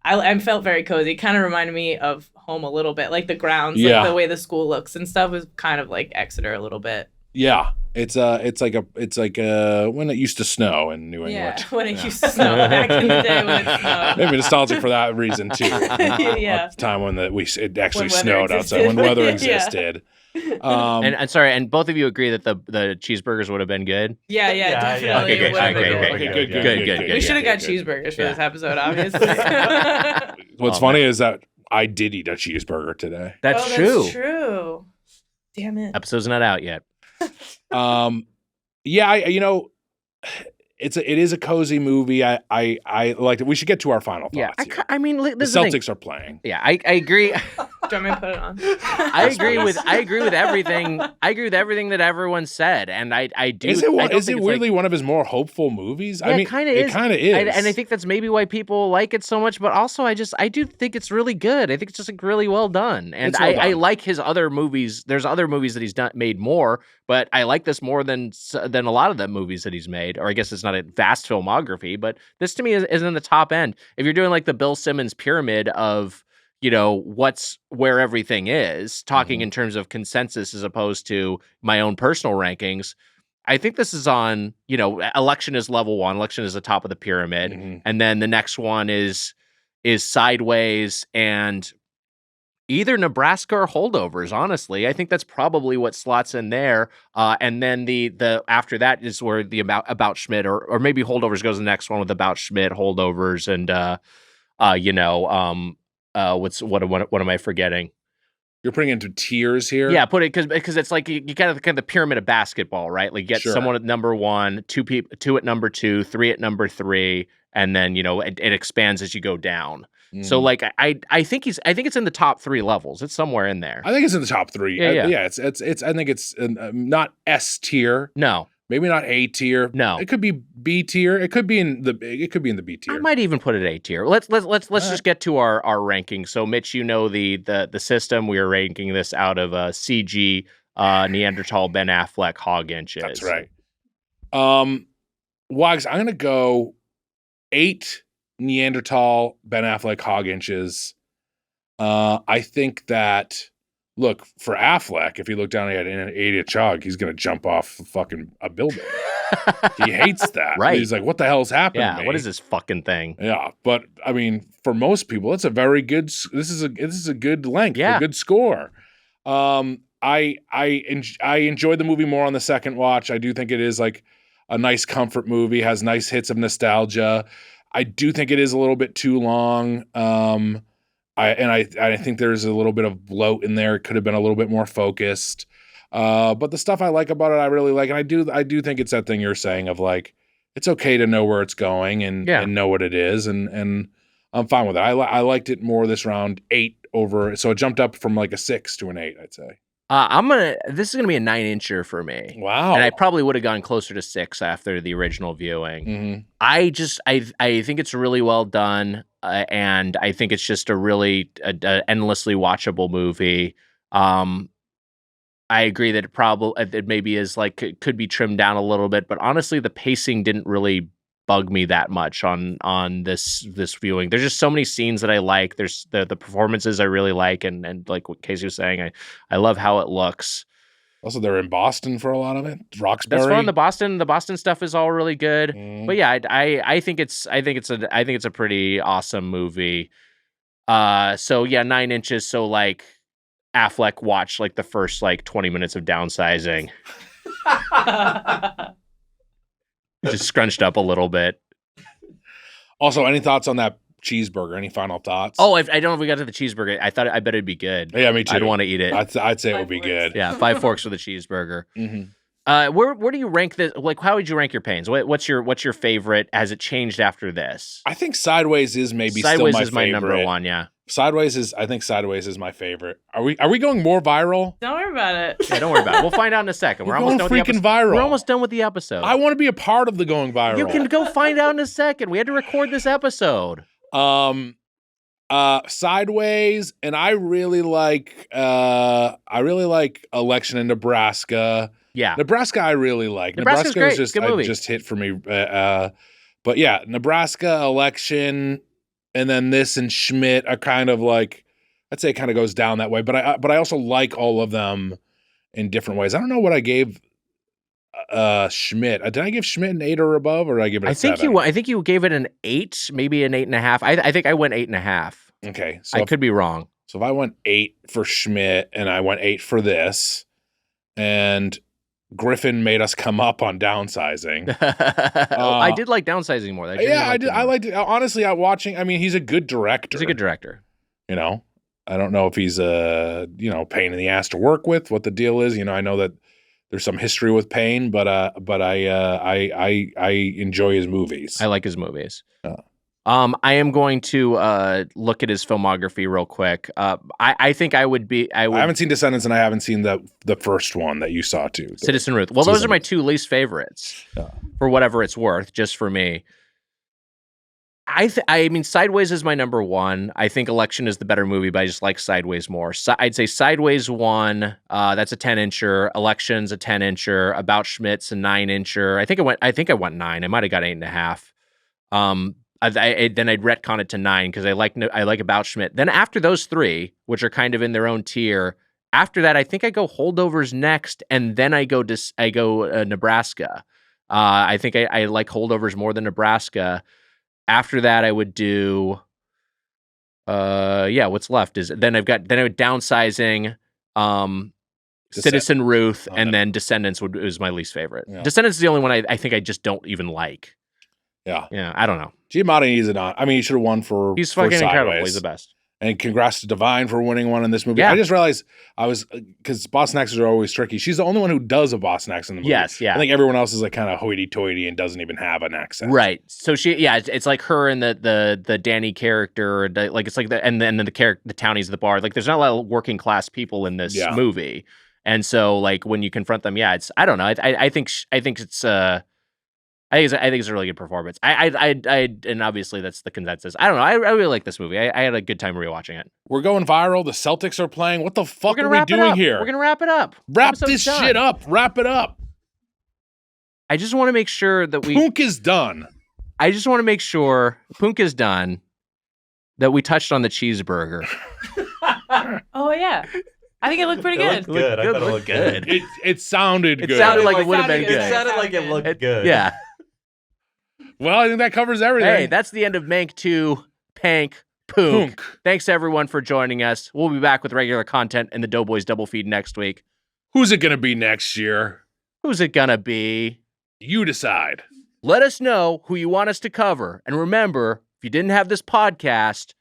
I felt very cozy. It kind of reminded me of home a little bit. Like the grounds, like the way the school looks and stuff was kind of like Exeter a little bit. Yeah. It's like when it used to snow in New England. Yeah, when it used to snow back in the day when it snowed. Maybe nostalgic for that reason too. Yeah. The time when it actually snowed outside, when weather existed. And sorry, and both of you agree that the cheeseburgers would have been good? Yeah, definitely. Okay, good. We should have got cheeseburgers for this episode, obviously. What's funny is that I did eat a cheeseburger today. That's true. That's true. Damn it. Episode's not out yet. It is a cozy movie. I liked it. We should get to our final thoughts. Yeah, I mean, the Celtics are playing. Yeah, I agree. Do you want me to put it on? I agree with everything. I agree with everything that everyone said, and I do. Is it weirdly one of his more hopeful movies? Yeah, I mean, it kind of is. And I think that's maybe why people like it so much. But also, I do think it's really good. I think it's just like really well done, and I like his other movies. There's other movies that he's made more, but I like this more than a lot of the movies that he's made. Or I guess it's not a vast filmography, but this to me is in the top end. If you're doing like the Bill Simmons pyramid of, you know, where everything is, talking in terms of consensus as opposed to my own personal rankings, I think this is on, you know, Election is level 1. Election is the top of the pyramid. And then the next one is Sideways and either Nebraska or Holdovers, honestly. I think that's probably what slots in there. And then the after that is where the About Schmidt or maybe Holdovers goes the next one with About Schmidt, Holdovers, and what am I forgetting? You're putting into tiers here? Yeah, put it because it's like you kind of the pyramid of basketball, right? Like you get someone at number 1, two at number 2, 3 at number 3, and then, you know, it expands as you go down. So like I think it's in the top 3 levels. It's somewhere in there. I think it's in the top 3. Yeah. It's I think it's not S tier. No. Maybe not A tier. No, it could be B tier. It could be in the B tier. I might even put it A tier. Let's just get to our ranking. So, Mitch, you know the system. We are ranking this out of CG, Neanderthal, Ben Affleck, hog inches. That's right. Wags, I'm gonna go 8 Neanderthal, Ben Affleck, hog inches. I think that. Look, for Affleck, if you look down at an 8-inch hog, he's going to jump off a building. He hates that. Right. He's like, what the hell's happening to me? What is this fucking thing? Yeah, but I mean, for most people, it's a very good. This is a good length, a good score. I enjoyed the movie more on the second watch. I do think it is like a nice comfort movie, has nice hits of nostalgia. I do think it is a little bit too long. I think there's a little bit of bloat in there. It could have been a little bit more focused. But the stuff I like about it, I really like. And I do think it's that thing you're saying of like, it's okay to know where it's going and know what it is. And I'm fine with it. I liked it more this round, 8 over. So it jumped up from like a 6 to an 8, I'd say. This is gonna be a 9-incher for me. Wow. And I probably would have gone closer to 6 after the original viewing. Mm-hmm. I think it's really well done. And I think it's just a really endlessly watchable movie. I agree that it maybe is like could be trimmed down a little bit, but honestly, the pacing didn't really bug me that much on this viewing. There's just so many scenes that I like. There's the performances I really like, and like what Casey was saying, I love how it looks. Also, they're in Boston for a lot of it. Roxbury. That's fun. The Boston stuff is all really good. But yeah, I think it's a pretty awesome movie. So yeah, 9 inches. So like Affleck watched like the first like 20 minutes of Downsizing. Just scrunched up a little bit. Also, any thoughts on that cheeseburger? Any final thoughts? Oh, I don't know if we got to the cheeseburger. I bet it'd be good. Yeah, me too. I'd want to eat it. I'd say it would be good. Yeah, 5 forks for the cheeseburger. Mm-hmm. Where do you rank this? Like, how would you rank your Paynes? What's your favorite? Has it changed after this? I think Sideways is maybe Sideways still is my favorite. number one. Yeah. I think Sideways is my favorite. Are we going more viral? Don't worry about it. Yeah, don't worry about it. We'll find out in a second. We're almost done with the episode. Viral. We're almost done with the episode. I want to be a part of the going viral. You can go find out in a second. We had to record this episode. Sideways, and I really like Election in Nebraska. Yeah. Nebraska I really like. Nebraska's great. Nebraska just hit for me. But yeah, Nebraska, Election, and then this and Schmidt are kind of like, I'd say it kind of goes down that way. But I also like all of them in different ways. I don't know what I gave Schmidt. Did I give Schmidt an 8 or above, or did I give it a 7? I think you gave it an 8, maybe an 8.5. I think I went 8.5. Okay. So I could be wrong. So if I went 8 for Schmidt and I went 8 for this, and Griffin made us come up on Downsizing. I did like Downsizing more. I did. I liked it. Honestly, I mean, he's a good director. He's a good director. You know, I don't know if he's a pain in the ass to work with. What the deal is, I know that there's some history with Payne, but I enjoy his movies. I like his movies. I am going to look at his filmography real quick. I think I haven't seen Descendants, and I haven't seen the first one that you saw too. Citizen Ruth. Well, those are my 2 least favorites, for whatever it's worth, just for me. I mean, Sideways is my number 1. I think Election is the better movie, but I just like Sideways more. I'd say Sideways 1. That's a 10-incher. Election's a 10-incher. About Schmidt's a 9-incher. I think I went 9. I might have got 8.5. Then I'd retcon it to 9 because I like About Schmidt. Then after those 3, which are kind of in their own tier, after that I think I go Holdovers next, and then I go Nebraska. I think I like Holdovers more than Nebraska. After that I would do what's left is then I would Downsizing, Citizen Ruth, and then Descendants was my least favorite. Yeah. Descendants is the only one I think I just don't even like. Yeah, I don't know. Giamatti needs it on. I mean, he should have won for. He's fucking for incredible. He's the best. And congrats to Divine for winning one in this movie. Yeah. I just realized because Boston accents are always tricky. She's the only one who does a Boston accent in the movie. Yes, yeah. I think everyone else is like kind of hoity-toity and doesn't even have an accent. Right. So it's like her and the Danny character, and then the townies at the bar. Like there's not a lot of working class people in this movie. And so like when you confront them, yeah, it's I don't know. I think it's a really good performance. And obviously that's the consensus. I don't know. I really like this movie. I had a good time rewatching it. We're going viral. The Celtics are playing. What the fuck are we doing here? We're gonna wrap it up. Wrap this shit up. Wrap it up. I just want to make sure that Punke is done. I just want to make sure Punke is done. That we touched on the cheeseburger. Oh yeah. I think it looked pretty good. Good. I thought it looked good. It sounded good. It sounded like it would have been good. It sounded like it looked good. Yeah. Well, I think that covers everything. Hey, that's the end of Maynk 2, Paynke, Punke. Thanks everyone for joining us. We'll be back with regular content in the Doughboys double feed next week. Who's it going to be next year? Who's it going to be? You decide. Let us know who you want us to cover. And remember, if you didn't have this podcast,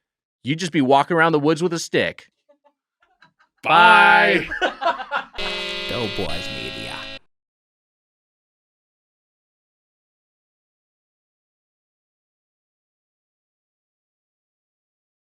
you'd just be walking around the woods with a stick. Bye. Doughboys.